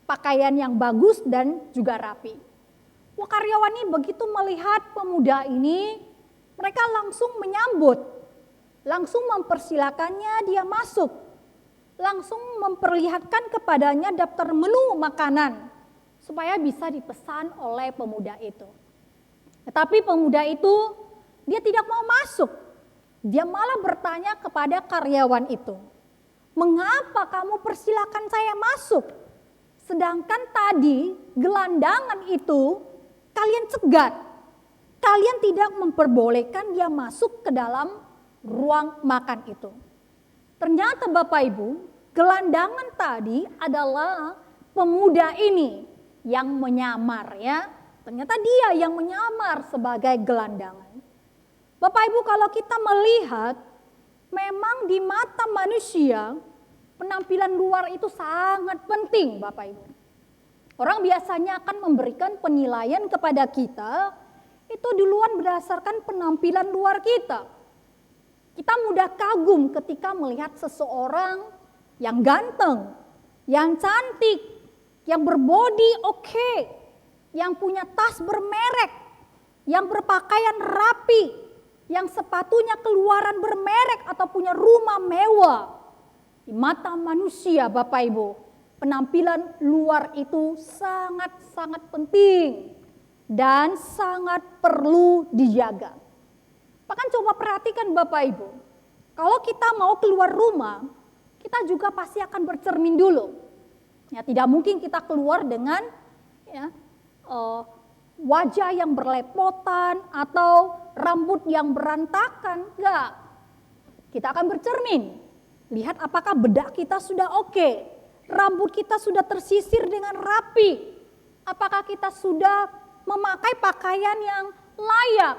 pakaian yang bagus dan juga rapi. Wah, karyawan ini begitu melihat pemuda ini, mereka langsung menyambut, langsung mempersilakannya dia masuk, langsung memperlihatkan kepadanya daftar menu makanan supaya bisa dipesan oleh pemuda itu. Tetapi pemuda itu dia tidak mau masuk, dia malah bertanya kepada karyawan itu, "Mengapa kamu persilakan saya masuk? Sedangkan tadi gelandangan itu kalian cegat, kalian tidak memperbolehkan dia masuk ke dalam ruang makan itu." Ternyata Bapak Ibu, gelandangan tadi adalah pemuda ini yang menyamar ya. Ternyata dia yang menyamar sebagai gelandangan. Bapak Ibu, kalau kita melihat, memang di mata manusia penampilan luar itu sangat penting Bapak Ibu. Orang biasanya akan memberikan penilaian kepada kita itu duluan berdasarkan penampilan luar kita. Kita mudah kagum ketika melihat seseorang yang ganteng, yang cantik, yang berbodi oke, yang punya tas bermerek, yang berpakaian rapi, yang sepatunya keluaran bermerek atau punya rumah mewah. Di mata manusia Bapak Ibu, penampilan luar itu sangat-sangat penting dan sangat perlu dijaga. Bahkan coba perhatikan Bapak Ibu, kalau kita mau keluar rumah, kita juga pasti akan bercermin dulu. Ya, tidak mungkin kita keluar dengan wajah yang berlepotan atau rambut yang berantakan. Enggak, kita akan bercermin. Lihat apakah bedak kita sudah oke, rambut kita sudah tersisir dengan rapi, apakah kita sudah memakai pakaian yang layak.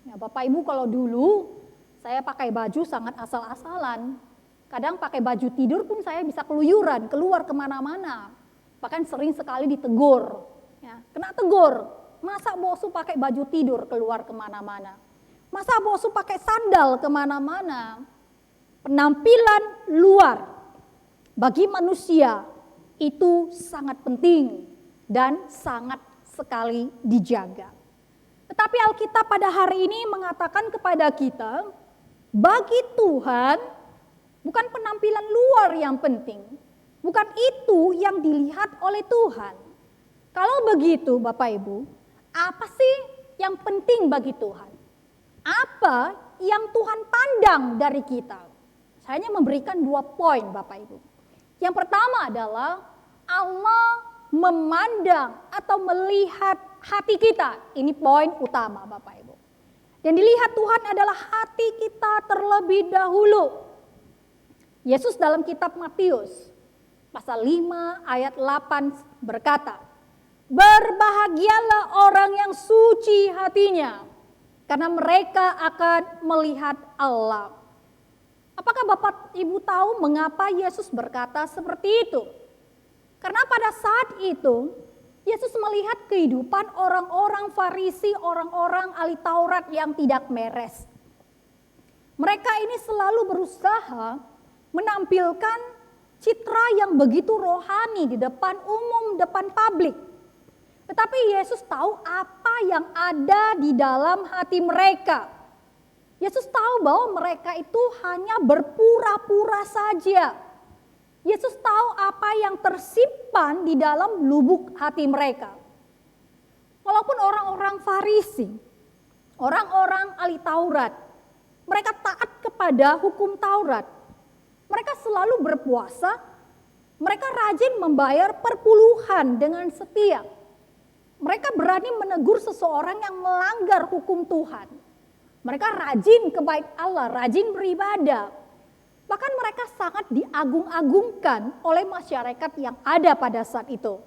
Ya, Bapak Ibu, kalau dulu saya pakai baju sangat asal-asalan. Kadang pakai baju tidur pun saya bisa keluyuran, keluar kemana-mana. Bahkan sering sekali ditegur. Ya, kena tegur, masa bosu pakai baju tidur keluar kemana-mana? Masa bosu pakai sandal kemana-mana? Penampilan luar bagi manusia itu sangat penting dan sangat sekali dijaga. Tetapi Alkitab pada hari ini mengatakan kepada kita, bagi Tuhan Bukan penampilan luar yang penting. Bukan itu yang dilihat oleh Tuhan. Kalau begitu Bapak Ibu, apa sih yang penting bagi Tuhan? Apa yang Tuhan pandang dari kita? Saya hanya memberikan 2 poin Bapak Ibu. Yang pertama adalah Allah memandang atau melihat hati kita. Ini poin utama Bapak Ibu. Yang dilihat Tuhan adalah hati kita terlebih dahulu. Yesus dalam kitab Matius pasal 5 ayat 8 berkata, "Berbahagialah orang yang suci hatinya, karena mereka akan melihat Allah." Apakah Bapak Ibu tahu mengapa Yesus berkata seperti itu? Karena pada saat itu Yesus melihat kehidupan orang-orang Farisi, orang-orang ahli Taurat yang tidak beres. Mereka ini selalu berusaha menampilkan citra yang begitu rohani di depan umum, depan publik. Tetapi Yesus tahu apa yang ada di dalam hati mereka. Yesus tahu bahwa mereka itu hanya berpura-pura saja. Yesus tahu apa yang tersimpan di dalam lubuk hati mereka. Walaupun orang-orang Farisi, orang-orang ahli Taurat, mereka taat kepada hukum Taurat. Mereka selalu berpuasa, mereka rajin membayar perpuluhan dengan setia. Mereka berani menegur seseorang yang melanggar hukum Tuhan. Mereka rajin ke bait Allah, rajin beribadah. Bahkan mereka sangat diagung-agungkan oleh masyarakat yang ada pada saat itu.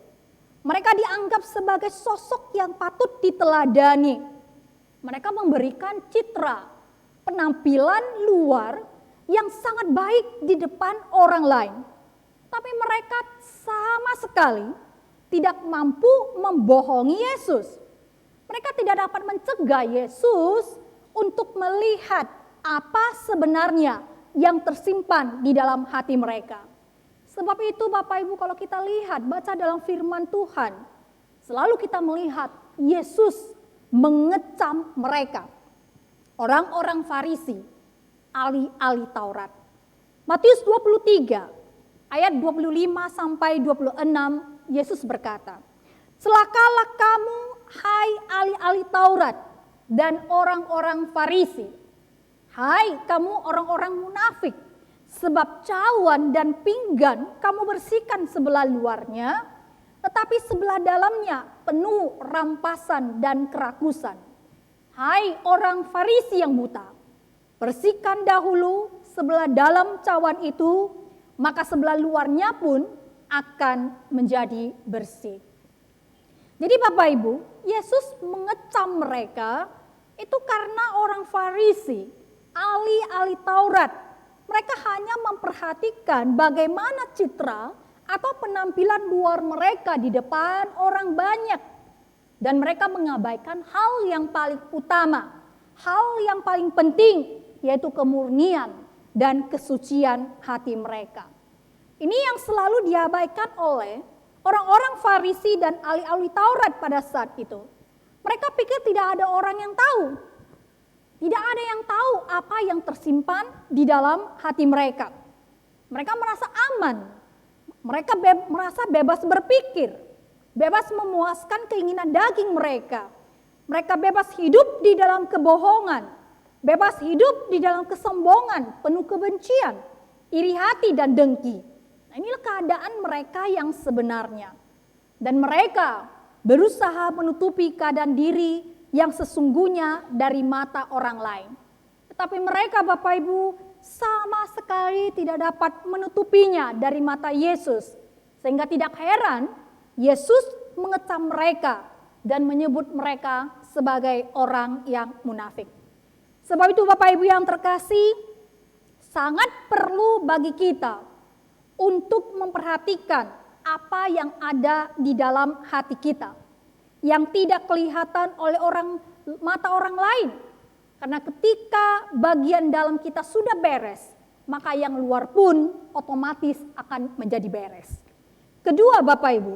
Mereka dianggap sebagai sosok yang patut diteladani. Mereka memberikan citra, penampilan luar yang sangat baik di depan orang lain. Tapi mereka sama sekali tidak mampu membohongi Yesus. Mereka tidak dapat mencegah Yesus untuk melihat apa sebenarnya yang tersimpan di dalam hati mereka. Sebab itu Bapak Ibu, kalau kita lihat, baca dalam firman Tuhan, selalu kita melihat Yesus mengecam mereka. Orang-orang Farisi, ahli Taurat. Matius 23 ayat 25 sampai 26, Yesus berkata, "Celakalah kamu hai ahli-ahli Taurat dan orang-orang Farisi. Hai kamu orang-orang munafik, sebab cawan dan pinggan kamu bersihkan sebelah luarnya, tetapi sebelah dalamnya penuh rampasan dan kerakusan. Hai orang Farisi yang buta, bersihkan dahulu sebelah dalam cawan itu, maka sebelah luarnya pun akan menjadi bersih." Jadi Bapak Ibu, Yesus mengecam mereka itu karena orang Farisi, ahli-ahli Taurat. Mereka hanya memperhatikan bagaimana citra atau penampilan luar mereka di depan orang banyak. Dan mereka mengabaikan hal yang paling utama, hal yang paling penting, yaitu kemurnian dan kesucian hati mereka. Ini yang selalu diabaikan oleh orang-orang Farisi dan ahli-ahli Taurat pada saat itu. Mereka pikir tidak ada orang yang tahu. Tidak ada yang tahu apa yang tersimpan di dalam hati mereka. Mereka merasa aman. Mereka merasa bebas berpikir. Bebas memuaskan keinginan daging mereka. Mereka bebas hidup di dalam kebohongan. Bebas hidup di dalam kesombongan, penuh kebencian, iri hati dan dengki. Nah, inilah keadaan mereka yang sebenarnya. Dan mereka berusaha menutupi keadaan diri yang sesungguhnya dari mata orang lain. Tetapi mereka Bapak Ibu sama sekali tidak dapat menutupinya dari mata Yesus. Sehingga tidak heran Yesus mengecam mereka dan menyebut mereka sebagai orang yang munafik. Sebab itu Bapak Ibu yang terkasih, sangat perlu bagi kita untuk memperhatikan apa yang ada di dalam hati kita, yang tidak kelihatan oleh mata orang lain. Karena ketika bagian dalam kita sudah beres, maka yang luar pun otomatis akan menjadi beres. Kedua Bapak Ibu,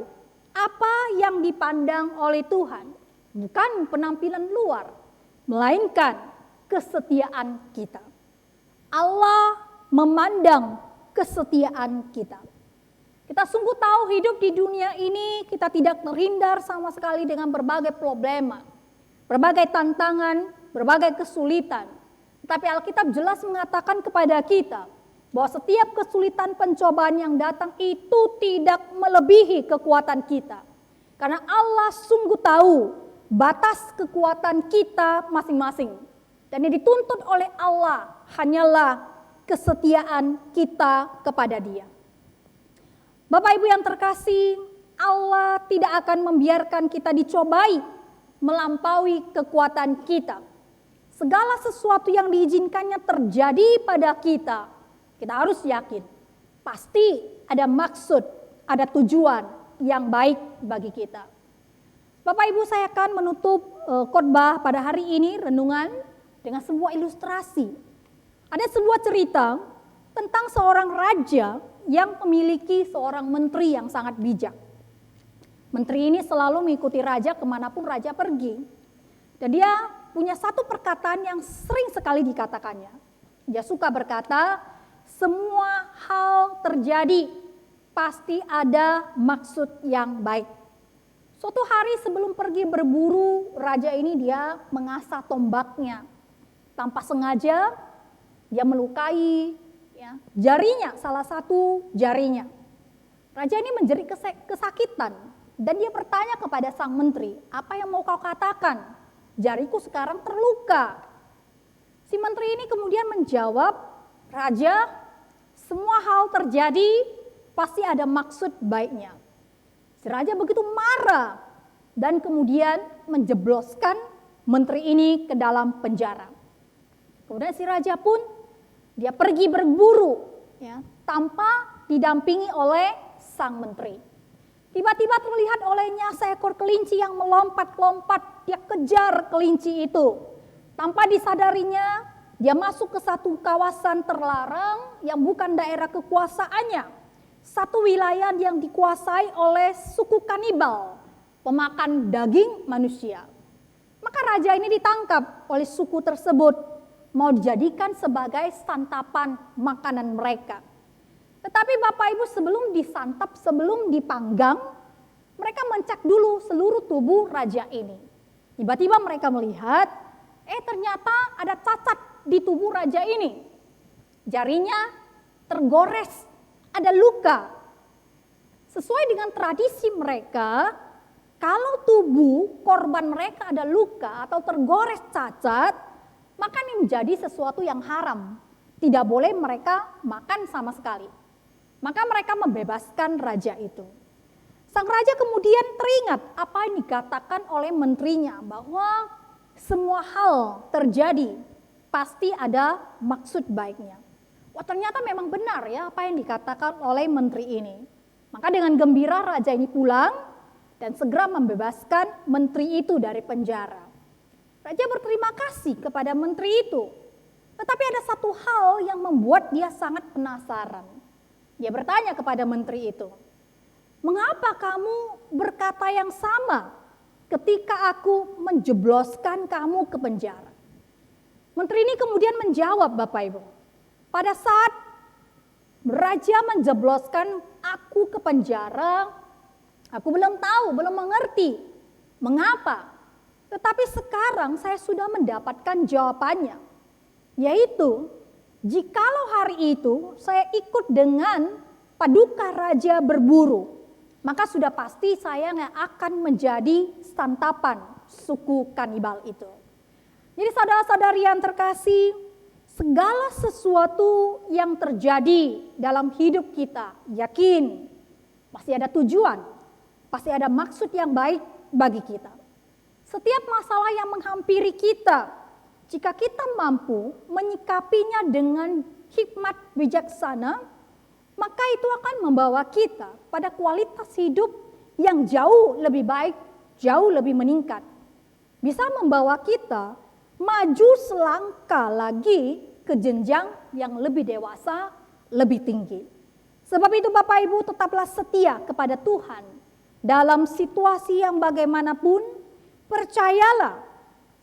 apa yang dipandang oleh Tuhan bukan penampilan luar, melainkan kesetiaan kita. Allah memandang kesetiaan kita. Kita sungguh tahu hidup di dunia ini kita tidak terhindar sama sekali dengan berbagai problema, berbagai tantangan, berbagai kesulitan. Tapi Alkitab jelas mengatakan kepada kita bahwa setiap kesulitan pencobaan yang datang itu tidak melebihi kekuatan kita. Karena Allah sungguh tahu batas kekuatan kita masing-masing. Dan yang dituntut oleh Allah hanyalah kesetiaan kita kepada Dia. Bapak Ibu yang terkasih, Allah tidak akan membiarkan kita dicobai melampaui kekuatan kita. Segala sesuatu yang diizinkannya terjadi pada kita, kita harus yakin pasti ada maksud, ada tujuan yang baik bagi kita. Bapak Ibu, saya akan menutup khotbah pada hari ini renungan dengan sebuah ilustrasi. Ada sebuah cerita tentang seorang raja yang memiliki seorang menteri yang sangat bijak. Menteri ini selalu mengikuti raja kemanapun raja pergi. Dan dia punya satu perkataan yang sering sekali dikatakannya. Dia suka berkata, semua hal terjadi pasti ada maksud yang baik. Suatu hari sebelum pergi berburu, raja ini dia mengasah tombaknya. Tanpa sengaja dia melukai jarinya, salah satu jarinya. Raja ini menjerit kesakitan dan dia bertanya kepada sang menteri, apa yang mau kau katakan? Jariku sekarang terluka. Si menteri ini kemudian menjawab, Raja, semua hal terjadi pasti ada maksud baiknya. Si raja begitu marah dan kemudian menjebloskan menteri ini ke dalam penjara. Kemudian si raja pun dia pergi berburu tanpa didampingi oleh sang menteri. Tiba-tiba terlihat olehnya seekor kelinci yang melompat-lompat. Dia kejar kelinci itu. Tanpa disadarinya, dia masuk ke satu kawasan terlarang yang bukan daerah kekuasaannya. Satu wilayah yang dikuasai oleh suku kanibal, pemakan daging manusia. Maka raja ini ditangkap oleh suku tersebut, mau dijadikan sebagai santapan makanan mereka. Tetapi Bapak Ibu, sebelum disantap, sebelum dipanggang, mereka mencek dulu seluruh tubuh raja ini. Tiba-tiba mereka melihat, ternyata ada cacat di tubuh raja ini. Jarinya tergores, ada luka. Sesuai dengan tradisi mereka, kalau tubuh korban mereka ada luka atau tergores cacat, maka ini menjadi sesuatu yang haram. Tidak boleh mereka makan sama sekali. Maka mereka membebaskan raja itu. Sang raja kemudian teringat apa yang dikatakan oleh menterinya, bahwa semua hal terjadi pasti ada maksud baiknya. Wah, ternyata memang benar ya apa yang dikatakan oleh menteri ini. Maka dengan gembira raja ini pulang dan segera membebaskan menteri itu dari penjara. Raja berterima kasih kepada menteri itu. Tetapi ada satu hal yang membuat dia sangat penasaran. Dia bertanya kepada menteri itu, mengapa kamu berkata yang sama ketika aku menjebloskan kamu ke penjara? Menteri ini kemudian menjawab, Bapak Ibu, pada saat raja menjebloskan aku ke penjara, aku belum tahu, belum mengerti mengapa. Tetapi sekarang saya sudah mendapatkan jawabannya, yaitu jikalau hari itu saya ikut dengan paduka raja berburu, maka sudah pasti saya yang akan menjadi santapan suku kanibal itu. Jadi saudara-saudari yang terkasih, segala sesuatu yang terjadi dalam hidup kita, yakin pasti ada tujuan, pasti ada maksud yang baik bagi kita. Setiap masalah yang menghampiri kita, jika kita mampu menyikapinya dengan hikmat bijaksana, maka itu akan membawa kita pada kualitas hidup yang jauh lebih baik, jauh lebih meningkat. Bisa membawa kita maju selangkah lagi ke jenjang yang lebih dewasa, lebih tinggi. Sebab itu Bapak Ibu, tetaplah setia kepada Tuhan. Dalam situasi yang bagaimanapun, percayalah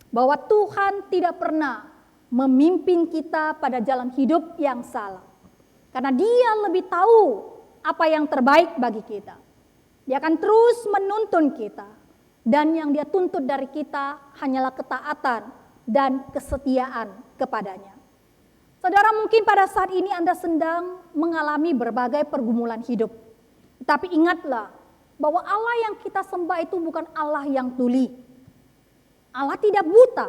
bahwa Tuhan tidak pernah memimpin kita pada jalan hidup yang salah. Karena Dia lebih tahu apa yang terbaik bagi kita. Dia akan terus menuntun kita. Dan yang Dia tuntut dari kita hanyalah ketaatan dan kesetiaan kepadanya. Saudara, mungkin pada saat ini Anda sedang mengalami berbagai pergumulan hidup. Tapi ingatlah bahwa Allah yang kita sembah itu bukan Allah yang tuli. Allah tidak buta.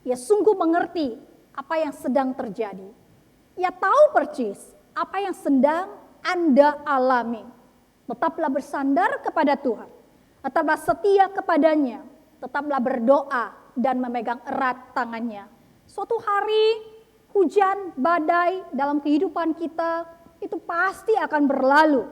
Ia sungguh mengerti apa yang sedang terjadi. Ia tahu persis apa yang sedang Anda alami. Tetaplah bersandar kepada Tuhan. Tetaplah setia kepadanya. Tetaplah berdoa dan memegang erat tangannya. Suatu hari hujan, badai dalam kehidupan kita itu pasti akan berlalu.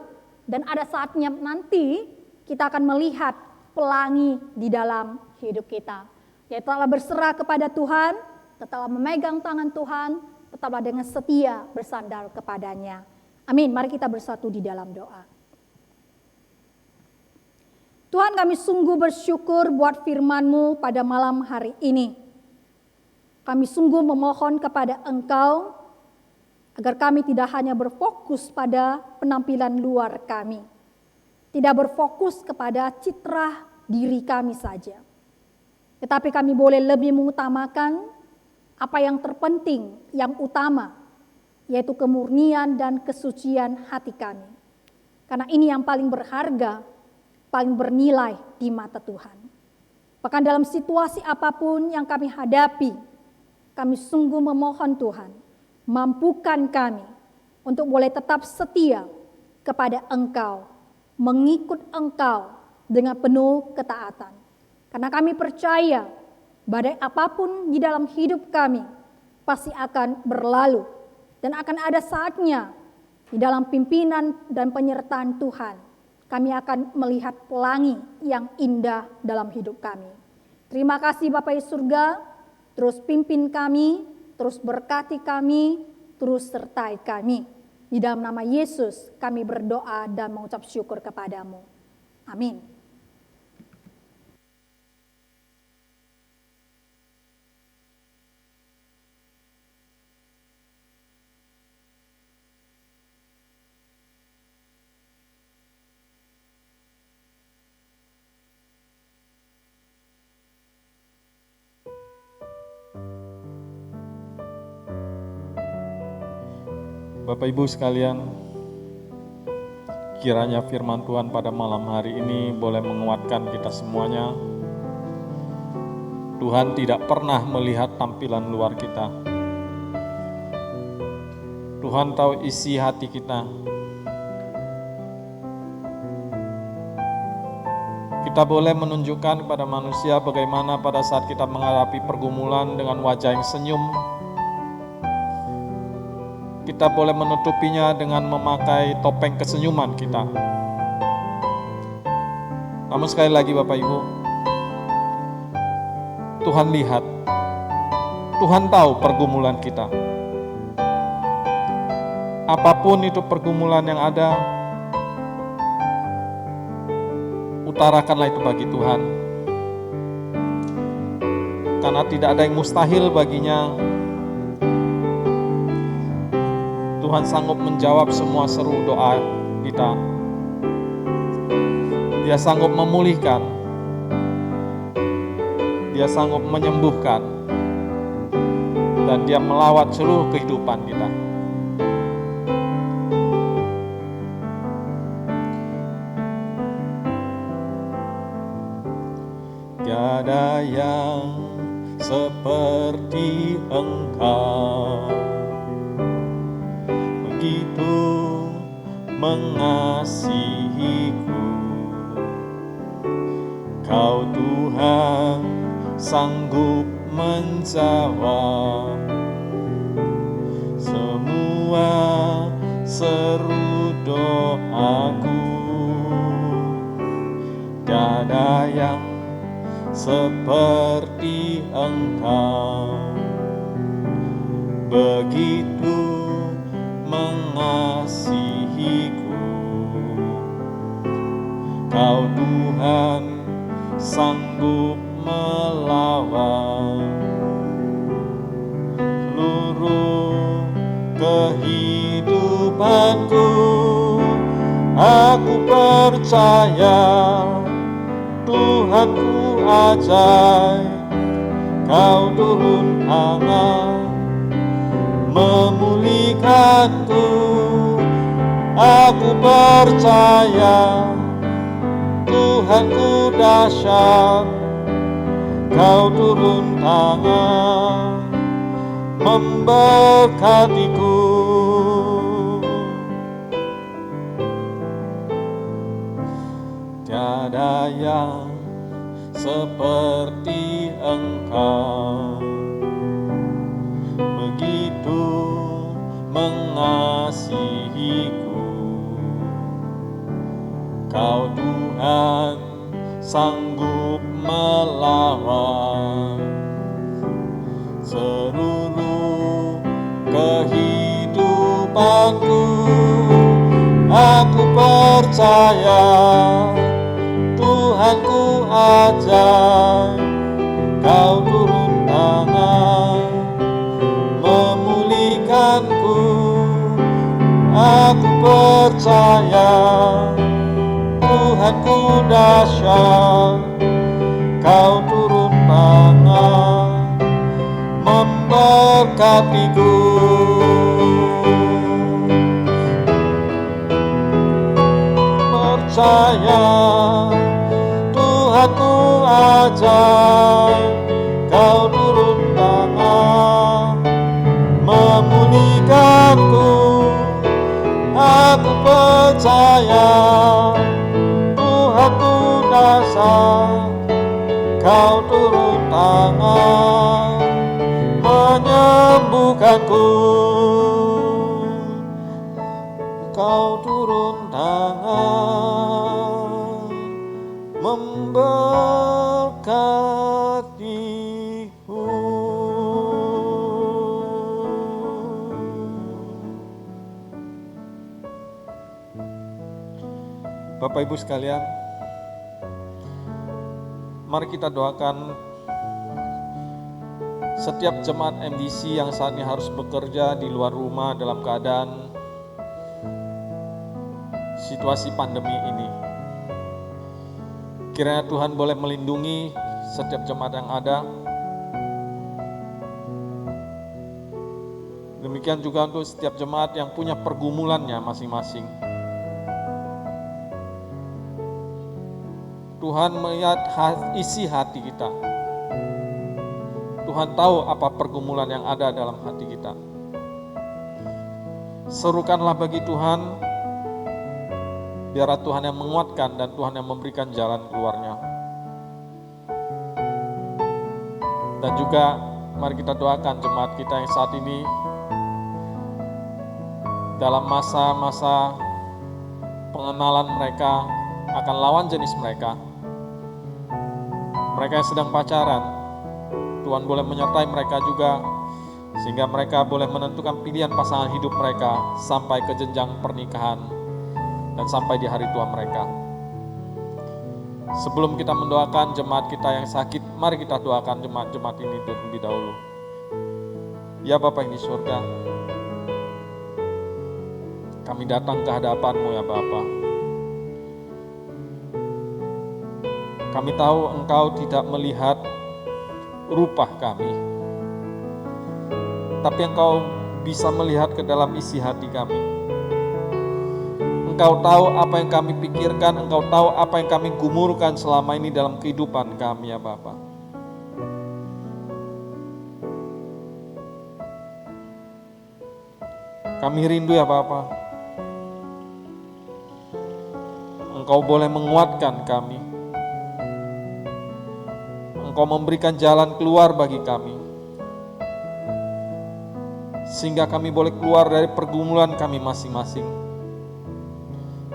Dan ada saatnya nanti kita akan melihat pelangi di dalam hidup kita. Yaitu tetaplah berserah kepada Tuhan, tetaplah memegang tangan Tuhan, tetaplah dengan setia bersandar kepadanya. Amin. Mari kita bersatu di dalam doa. Tuhan, kami sungguh bersyukur buat firman-Mu pada malam hari ini. Kami sungguh memohon kepada Engkau agar kami tidak hanya berfokus pada penampilan luar kami. Tidak berfokus kepada citra diri kami saja. Tetapi kami boleh lebih mengutamakan apa yang terpenting, yang utama, yaitu kemurnian dan kesucian hati kami. Karena ini yang paling berharga, paling bernilai di mata Tuhan. Bahkan dalam situasi apapun yang kami hadapi, kami sungguh memohon Tuhan, mampukan kami untuk boleh tetap setia kepada Engkau, mengikut Engkau dengan penuh ketaatan. Karena kami percaya badai apapun di dalam hidup kami pasti akan berlalu dan akan ada saatnya di dalam pimpinan dan penyertaan Tuhan kami akan melihat pelangi yang indah dalam hidup kami. Terima kasih Bapa di surga, terus pimpin kami, terus berkati kami, terus sertai kami. Di dalam nama Yesus kami berdoa dan mengucap syukur kepadamu. Amin. Bapak Ibu sekalian, kiranya firman Tuhan pada malam hari ini boleh menguatkan kita semuanya. Tuhan tidak pernah melihat tampilan luar kita. Tuhan tahu isi hati kita. Kita boleh menunjukkan kepada manusia bagaimana pada saat kita menghadapi pergumulan dengan wajah yang senyum, kita boleh menutupinya dengan memakai topeng kesenyuman kita. Namun sekali lagi Bapak Ibu, Tuhan lihat, Tuhan tahu pergumulan kita. Apapun itu pergumulan yang ada, utarakanlah itu bagi Tuhan. Karena tidak ada yang mustahil baginya. Tuhan sanggup menjawab semua seru doa kita. Dia sanggup memulihkan. Dia sanggup menyembuhkan. Dan Dia melawat seluruh kehidupan kita. Tiada yang seperti Engkau, begitu mengasihiku. Kau Tuhan sanggup menjawab semua seru doaku. Tiada yang seperti Engkau, begitu mengasihiku. Kau Tuhan sanggup melawan seluruh kehidupanku. Tuhanku, aku percaya. Tuhanku ajaib, Kau turun tangan memulihkanku. Aku percaya Tuhanku dahsyat, Kau turun tangan memberkatiku. Tiada yang seperti Engkau, begitu mengasihiku. Kau Tuhan sanggup melawan seluruh kehidupanku. Aku percaya Tuhanku ajaib, Kau turun tangan memulihkanku. Aku percaya Tuhanku dahsyat, Kau turun tangan memberkatiku. Percaya Tuhanku ajaib, Kau turun tangan memulihkanku. Aku percaya Tuhanku dahsyat, Kau turun tangan menyembuhkanku. Kau turun tangan memberkatiku. Bapak Ibu sekalian, mari kita doakan setiap jemaat MDC yang saat ini harus bekerja di luar rumah dalam keadaan situasi pandemi ini. Kiranya Tuhan boleh melindungi setiap jemaat yang ada. Demikian juga untuk setiap jemaat yang punya pergumulannya masing-masing. Tuhan melihat isi hati kita. Tuhan tahu apa pergumulan yang ada dalam hati kita. Serukanlah bagi Tuhan, biarlah Tuhan yang menguatkan dan Tuhan yang memberikan jalan keluarnya. Dan juga mari kita doakan jemaat kita yang saat ini dalam masa-masa pengenalan mereka akan lawan jenis mereka. Mereka yang sedang pacaran, Tuhan boleh menyertai mereka juga, sehingga mereka boleh menentukan pilihan pasangan hidup mereka sampai ke jenjang pernikahan dan sampai di hari tua mereka. Sebelum kita mendoakan jemaat kita yang sakit, mari kita doakan jemaat-jemaat ini terlebih dahulu. Ya Bapa yang di surga, kami datang ke hadapan-Mu ya Bapa. Kami tahu Engkau tidak melihat rupa kami, tapi Engkau bisa melihat ke dalam isi hati kami. Engkau tahu apa yang kami pikirkan, Engkau tahu apa yang kami gumulkan selama ini dalam kehidupan kami ya Bapa. Kami rindu ya Bapa, Engkau boleh menguatkan kami. Engkau memberikan jalan keluar bagi kami, sehingga kami boleh keluar dari pergumulan kami masing-masing,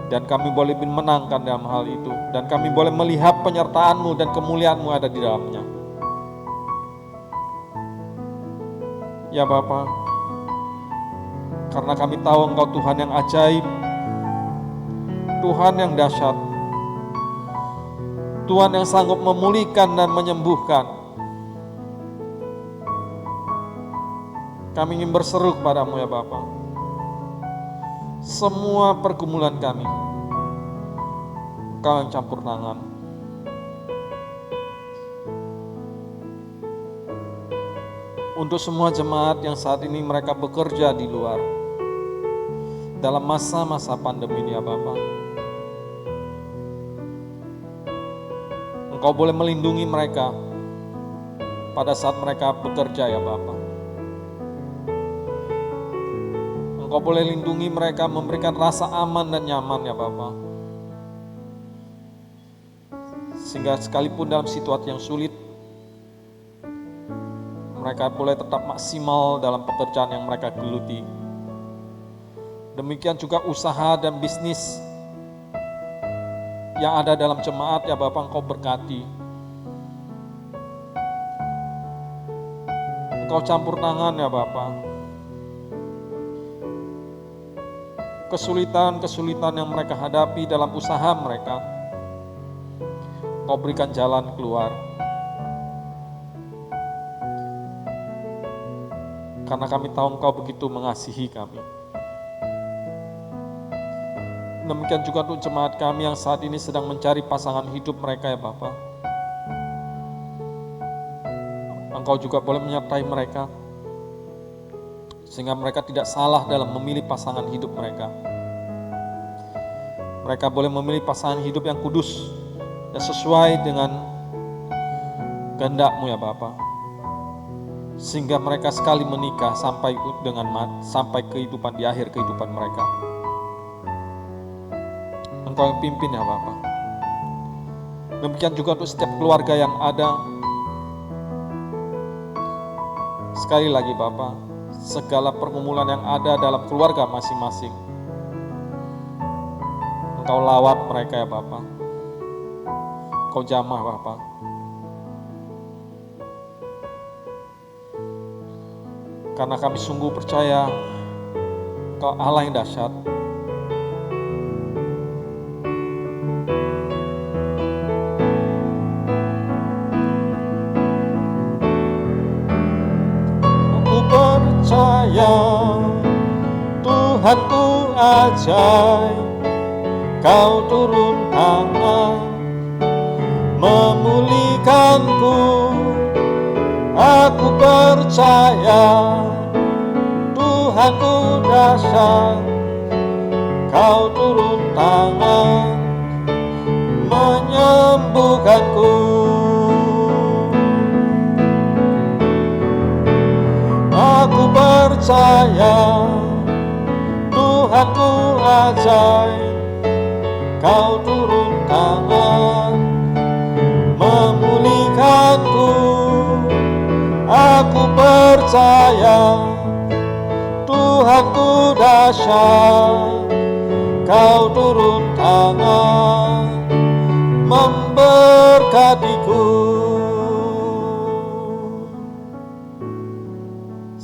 dan kami boleh menangkan dalam hal itu, dan kami boleh melihat penyertaan-Mu dan kemuliaan-Mu ada di dalamnya. Ya Bapa, karena kami tahu Engkau Tuhan yang ajaib, Tuhan yang dahsyat, Tuhan yang sanggup memulihkan dan menyembuhkan. Kami ingin berseru kepadamu ya Bapa. semua pergumulan kami, Engkau yang campur tangan. Untuk semua jemaat yang saat ini mereka bekerja di luar, dalam masa-masa pandemi ini ya Bapa, Engkau boleh melindungi mereka pada saat mereka bekerja ya Bapa. Engkau boleh lindungi mereka, memberikan rasa aman dan nyaman ya Bapa. Sehingga sekalipun dalam situasi yang sulit, mereka boleh tetap maksimal dalam pekerjaan yang mereka geluti. Demikian juga usaha dan bisnis yang ada dalam jemaat ya Bapa, Engkau berkati. Engkau campur tangan ya Bapa. Kesulitan-kesulitan yang mereka hadapi dalam usaha mereka, Engkau berikan jalan keluar. Karena kami tahu Engkau begitu mengasihi kami. Demikian juga untuk jemaat kami yang saat ini sedang mencari pasangan hidup mereka ya Bapa. Engkau juga boleh menyertai mereka, sehingga mereka tidak salah dalam memilih pasangan hidup mereka. Mereka boleh memilih pasangan hidup yang kudus dan sesuai dengan kehendak-Mu ya Bapa. Sehingga mereka sekali menikah sampai kehidupan di akhir kehidupan mereka. Engkau yang pimpin ya Bapa. Demikian juga untuk setiap keluarga yang ada. Sekali lagi Bapa, segala pergumulan yang ada dalam keluarga masing-masing, Engkau lawat mereka ya Bapa. Engkau jamah Bapa. Karena kami sungguh percaya Engkau Allah yang dahsyat. Aku percaya Tuhanku ajaib, Kau turun tangan memulihkanku. Aku percaya Tuhanku dahsyat, Kau turun tangan menyembuhkanku. Aku percaya Tuhanku ajaib, Kau turun tangan memulihkanku. Aku percaya Tuhanku dahsyat, Kau turun tangan memberkatiku.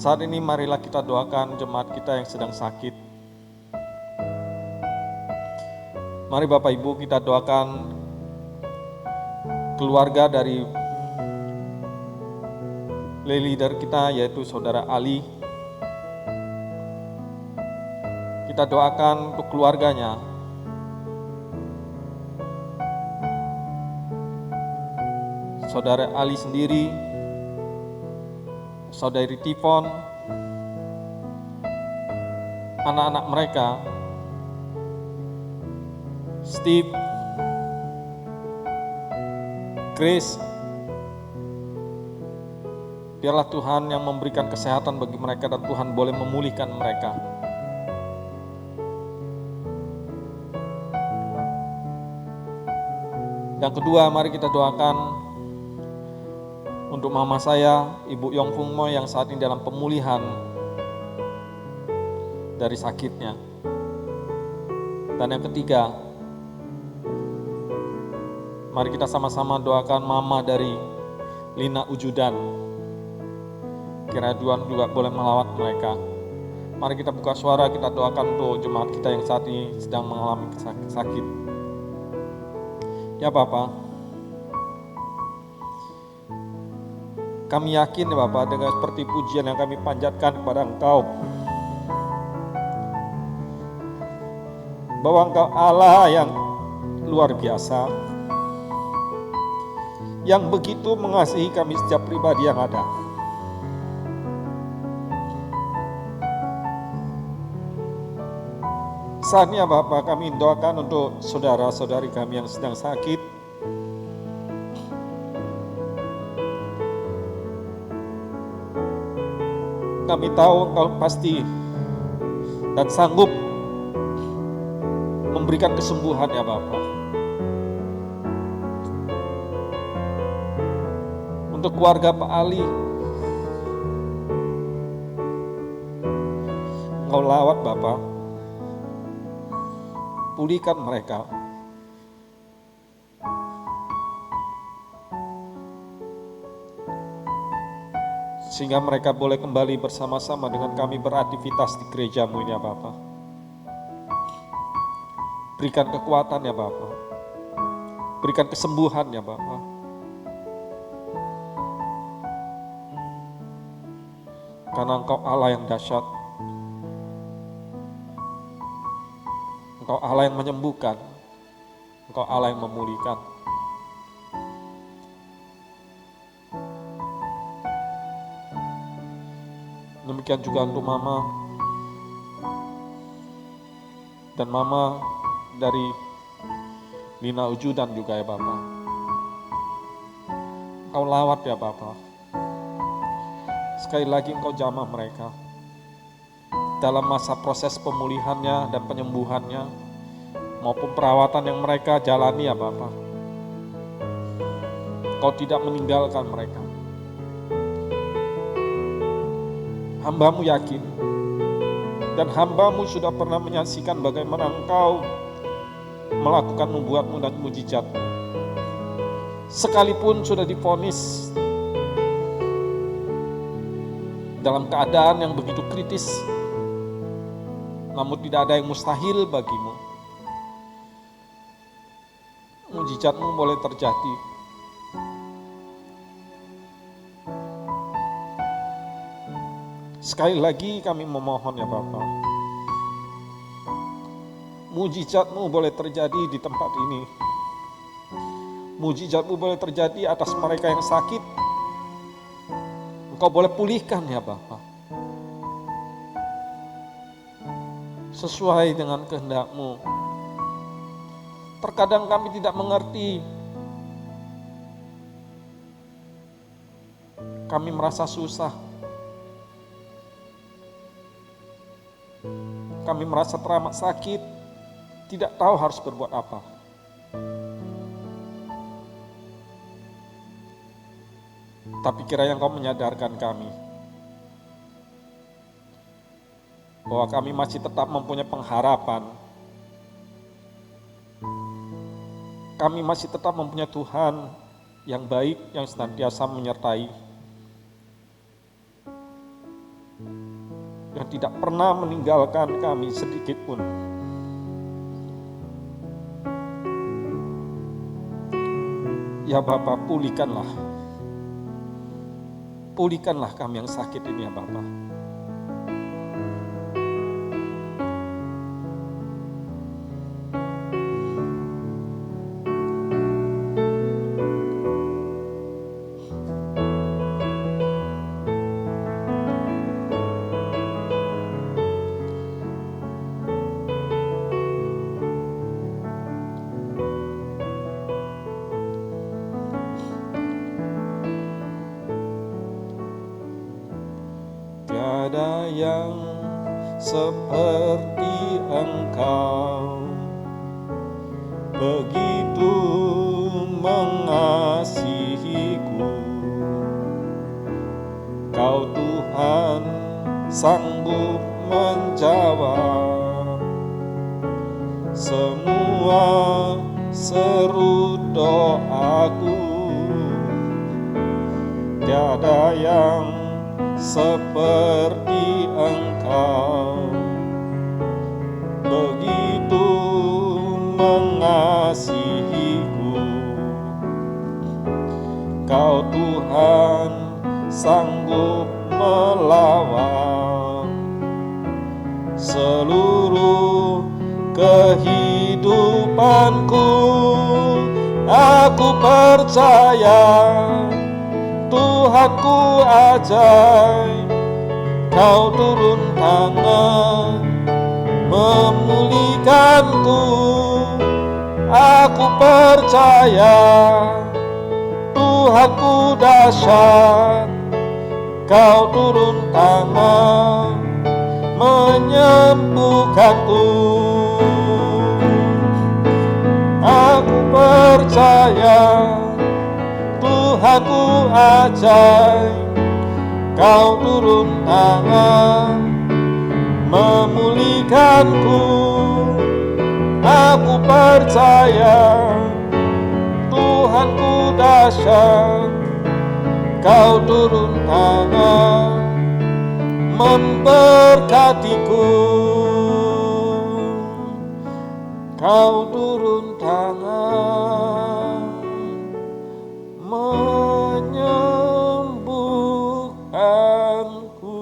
Saat ini marilah kita doakan jemaat kita yang sedang sakit. Mari Bapak Ibu kita doakan keluarga dari leader kita, yaitu Saudara Ali. Kita doakan untuk keluarganya. Saudara Ali sendiri, Saudari Tifon, anak-anak mereka, Steve, Grace. Biarlah Tuhan yang memberikan kesehatan bagi mereka dan Tuhan boleh memulihkan mereka. Yang kedua, mari kita doakan untuk mama saya, Ibu Yong Fung Moy yang saat ini dalam pemulihan dari sakitnya. Dan yang ketiga, mari kita sama-sama doakan mama dari Lina Ujudan. Kiranya Tuhan juga boleh melawat mereka. Mari kita buka suara, kita doakan untuk jemaat kita yang saat ini sedang mengalami sakit. Ya Bapa, kami yakin ya Bapa, dengan seperti pujian yang kami panjatkan kepada Engkau, bahwa Engkau Allah yang luar biasa, yang begitu mengasihi kami setiap pribadi yang ada. Saatnya Bapa, kami doakan untuk saudara-saudari kami yang sedang sakit. Kami tahu Engkau pasti dan sanggup memberikan kesembuhan ya Bapa. Untuk keluarga Pak Ali, Engkau lawat Bapa, pulihkan mereka. Sehingga mereka boleh kembali bersama-sama dengan kami beraktivitas di gereja-Mu ini ya Bapa. Berikan kekuatan ya Bapa. Berikan kesembuhan ya Bapa. Karena Engkau Allah yang dahsyat. Engkau Allah yang menyembuhkan. Engkau Allah yang memulihkan. Demikian juga untuk Mama dan Mama dari Lina Ujudan juga ya Bapak. Engkau lawat ya Bapak. Sekali lagi Engkau jamah mereka dalam masa proses pemulihannya dan penyembuhannya maupun perawatan yang mereka jalani ya Bapak. Engkau tidak meninggalkan mereka. Hamba-Mu yakin dan hamba-Mu sudah pernah menyaksikan bagaimana Engkau melakukan membuat-Mu dan mujizat. Sekalipun sudah divonis dalam keadaan yang begitu kritis, namun tidak ada yang mustahil bagi-Mu. Mujizat-Mu boleh terjadi. Sekali lagi kami memohon ya Bapak, mujizat-Mu boleh terjadi di tempat ini. Mujizat-Mu boleh terjadi atas mereka yang sakit. Engkau boleh pulihkan ya Bapak, sesuai dengan kehendak-Mu. Terkadang kami tidak mengerti. Kami merasa susah. Kami merasa teramat sakit, tidak tahu harus berbuat apa. Tapi kiranya Engkau menyadarkan kami bahwa kami masih tetap mempunyai pengharapan. Kami masih tetap mempunyai Tuhan yang baik, yang senantiasa menyertai, yang tidak pernah meninggalkan kami sedikit pun. Ya Bapa, pulihkanlah kami yang sakit ini ya Bapa. Tiada yang seperti Engkau, begitu mengasihiku. Kau Tuhan sanggup menjawab semua seru doaku. Tiada yang seperti Engkau, begitu mengasihiku. Kau Tuhan sanggup melawan seluruh kehidupanku. Aku percaya Tuhanku ajaib, Kau turun tangan memulihkanku. Aku percaya Tuhanku dahsyat, Kau turun tangan menyembuhkanku. Aku percaya Tuhanku ajaib, Kau turun tangan memulihkanku. Aku percaya Tuhanku dahsyat, Kau turun tangan memberkatiku. Kau turun tangan menyembuhkanku.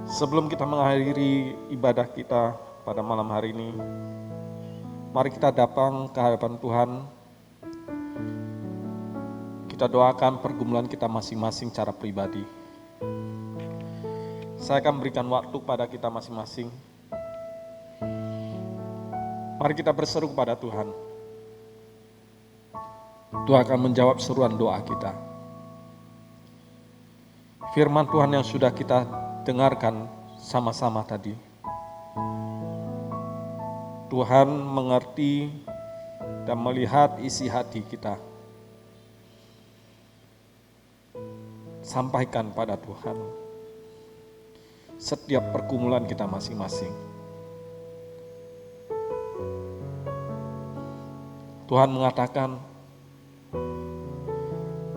Sebelum kita mengakhiri ibadah kita pada malam hari ini, mari kita datang ke hadapan Tuhan. Kita doakan pergumulan kita masing-masing secara pribadi. Saya akan berikan waktu pada kita masing-masing. Mari kita berseru kepada Tuhan. Tuhan akan menjawab seruan doa kita. Firman Tuhan yang sudah kita dengarkan sama-sama tadi. Tuhan mengerti dan melihat isi hati kita. Sampaikan pada Tuhan setiap pergumulan kita masing-masing. Tuhan mengatakan,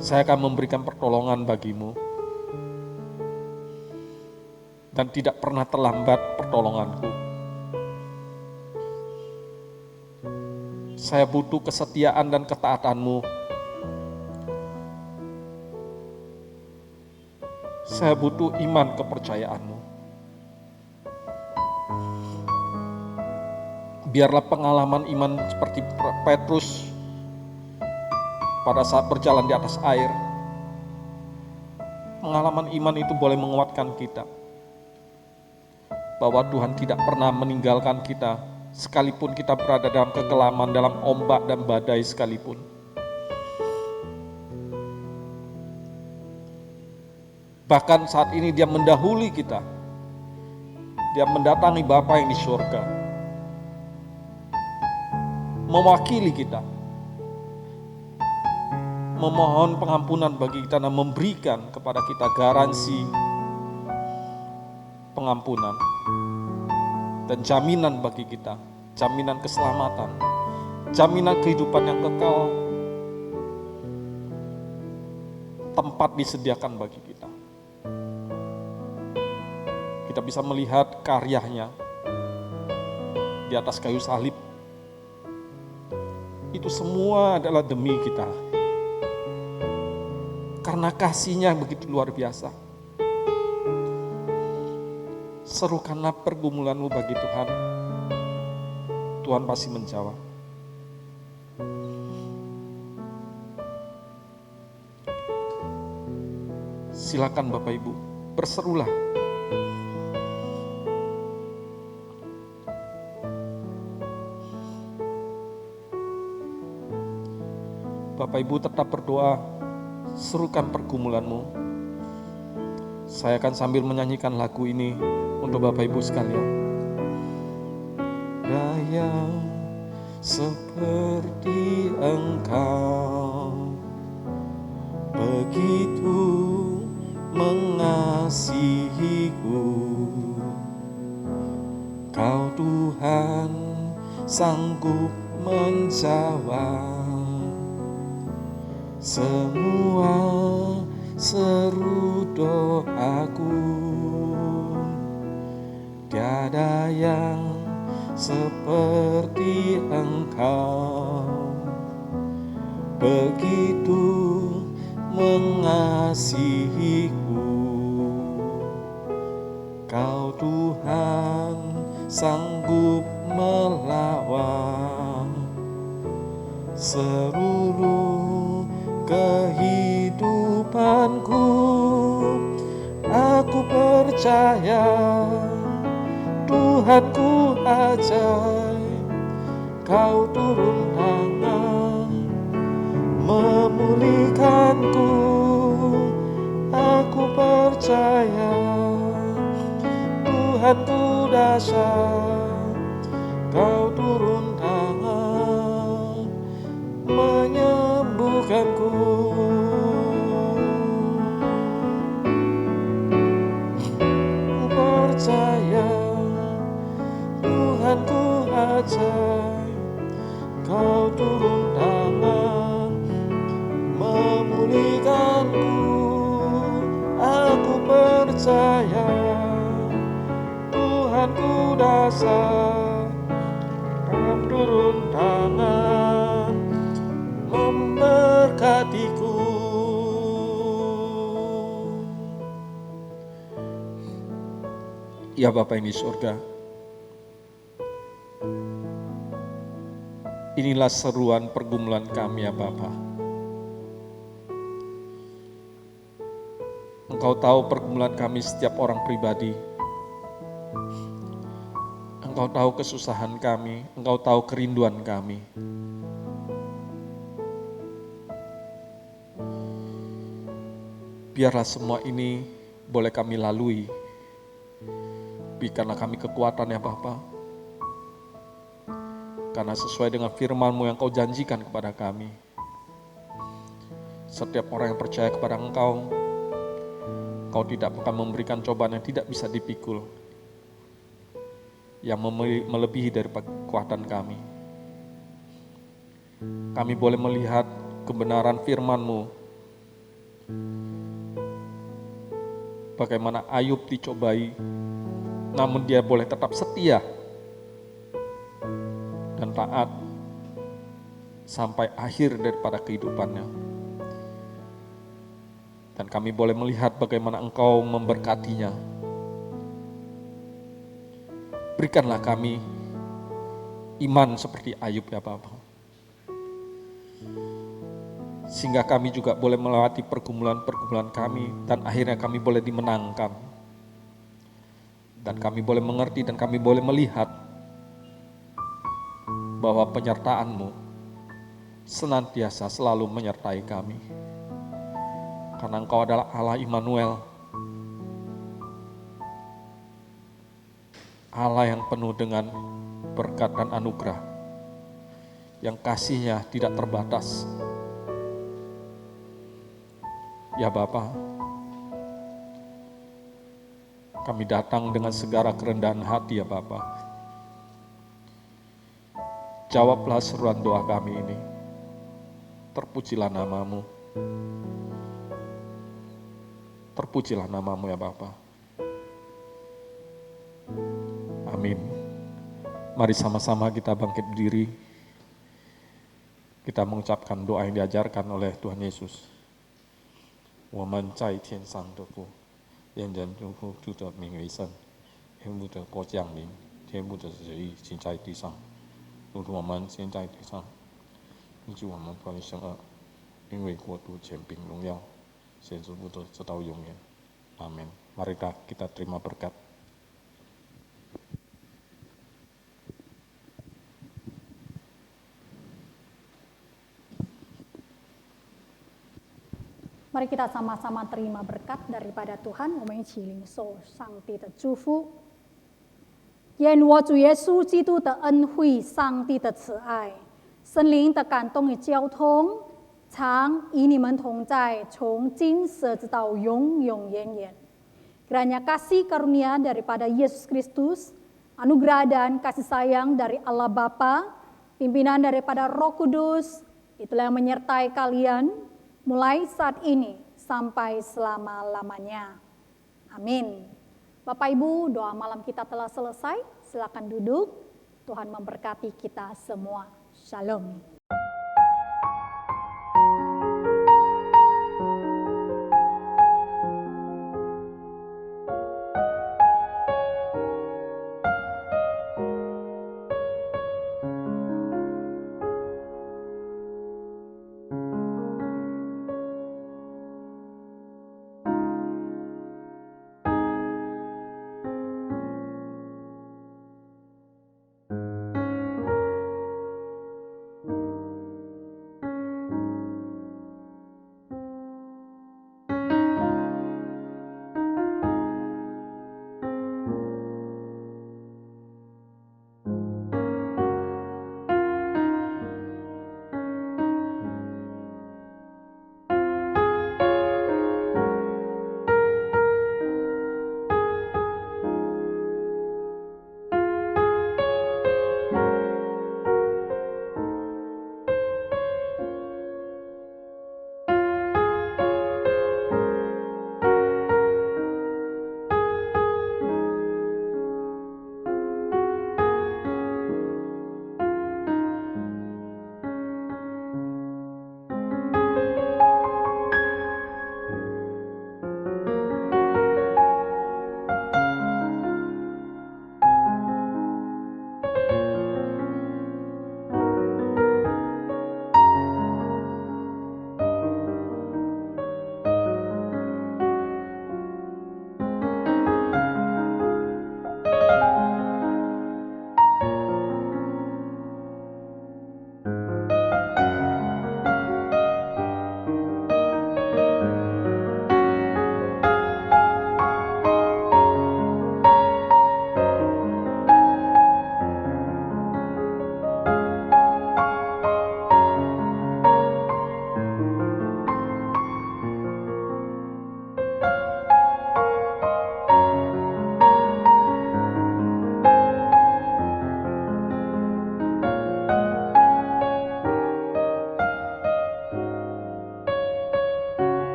saya akan memberikan pertolongan bagimu dan tidak pernah terlambat pertolonganku. Saya butuh kesetiaan dan ketaatanmu. Saya butuh iman kepercayaanmu. Biarlah pengalaman iman seperti Petrus pada saat berjalan di atas air. Pengalaman iman itu boleh menguatkan kita. Bahwa Tuhan tidak pernah meninggalkan kita, sekalipun kita berada dalam kekelaman, dalam ombak dan badai sekalipun. Bahkan saat ini Dia mendahului kita. Dia mendatangi Bapa yang di surga, mewakili kita, memohon pengampunan bagi kita dan memberikan kepada kita garansi pengampunan dan jaminan bagi kita, jaminan keselamatan, jaminan kehidupan yang kekal, tempat disediakan bagi kita. Kita bisa melihat karyanya di atas kayu salib. Itu semua adalah demi kita. Karena kasih-Nya begitu luar biasa. Serukanlah pergumulanmu bagi Tuhan. Tuhan pasti menjawab. Silakan Bapak Ibu, berserulah. Bapak Ibu tetap berdoa, serukan pergumulanmu. Saya akan sambil menyanyikan lagu ini untuk Bapak Ibu sekalian. Daya seperti Engkau, begitu mengasihiku. Kau Tuhan sanggup menjawab semua seru doaku. Tiada yang seperti Engkau, begitu mengasihiku. Kau Tuhan sanggup melawan seluruh kehidupanku. Aku percaya Tuhanku ajaib, Kau turun tangan memulihkanku. Aku percaya Tuhanku dahsyat, Kau turun tangan menyembuhkanku. Ku percaya Tuhanku ajaib, Kau turun tangan memulihkanku. Aku percaya Tuhanku dahsyat, Kau turun tangan memberkatiku. Ya Bapa yang di surga, inilah seruan pergumulan kami ya Bapa. Engkau tahu pergumulan kami setiap orang pribadi. Engkau tahu kesusahan kami, Engkau tahu kerinduan kami. Biarlah semua ini boleh kami lalui. Berikanlah kami kekuatan ya Bapa. Karena sesuai dengan firman-Mu yang Kau janjikan kepada kami, setiap orang yang percaya kepada Engkau, Kau tidak akan memberikan cobaan yang tidak bisa dipikul, yang melebihi dari kekuatan kami. Kami boleh melihat kebenaran firman-Mu, bagaimana Ayub dicobai, namun dia boleh tetap setia dan taat sampai akhir daripada kehidupannya. Dan kami boleh melihat bagaimana Engkau memberkatinya. Berikanlah kami iman seperti Ayub ya Bapa, sehingga kami juga boleh melewati pergumulan-pergumulan kami dan akhirnya kami boleh dimenangkan. Dan kami boleh mengerti dan kami boleh melihat bahwa penyertaan-Mu senantiasa selalu menyertai kami. Karena Engkau adalah Allah Immanuel, Allah yang penuh dengan berkat dan anugerah, yang kasih-Nya tidak terbatas. Ya Bapa, kami datang dengan segala kerendahan hati ya Bapa. Jawablah seruan doa kami ini. Terpujilah nama-Mu. Terpujilah nama-Mu ya Bapa. Amin. Mari sama-sama kita bangkit berdiri. Kita mengucapkan doa yang diajarkan oleh Tuhan Yesus. 我们在天上的父，愿人祝福主的名为圣，天父的国降临，天父的旨意行在地上，如同我们现在地上，依据我们关于生恶，因为国度、权柄、荣耀，现世不得直到永远。Amin. Mari kita terima berkat. Mari kita sama-sama terima berkat daripada Tuhan. 我们一起领受上帝的祝福。愿我主耶稣基督的恩惠、上帝的慈爱、圣灵的感动与交通，常与你们同在，从今时直到永永远远。Kiranya kasih karunia daripada Yesus Kristus, anugerah dan kasih sayang dari Allah Bapa, pimpinan daripada Roh Kudus, itulah yang menyertai kalian mulai saat ini sampai selama-lamanya. Amin. Bapak Ibu, doa malam kita telah selesai. Silakan duduk. Tuhan memberkati kita semua. Shalom.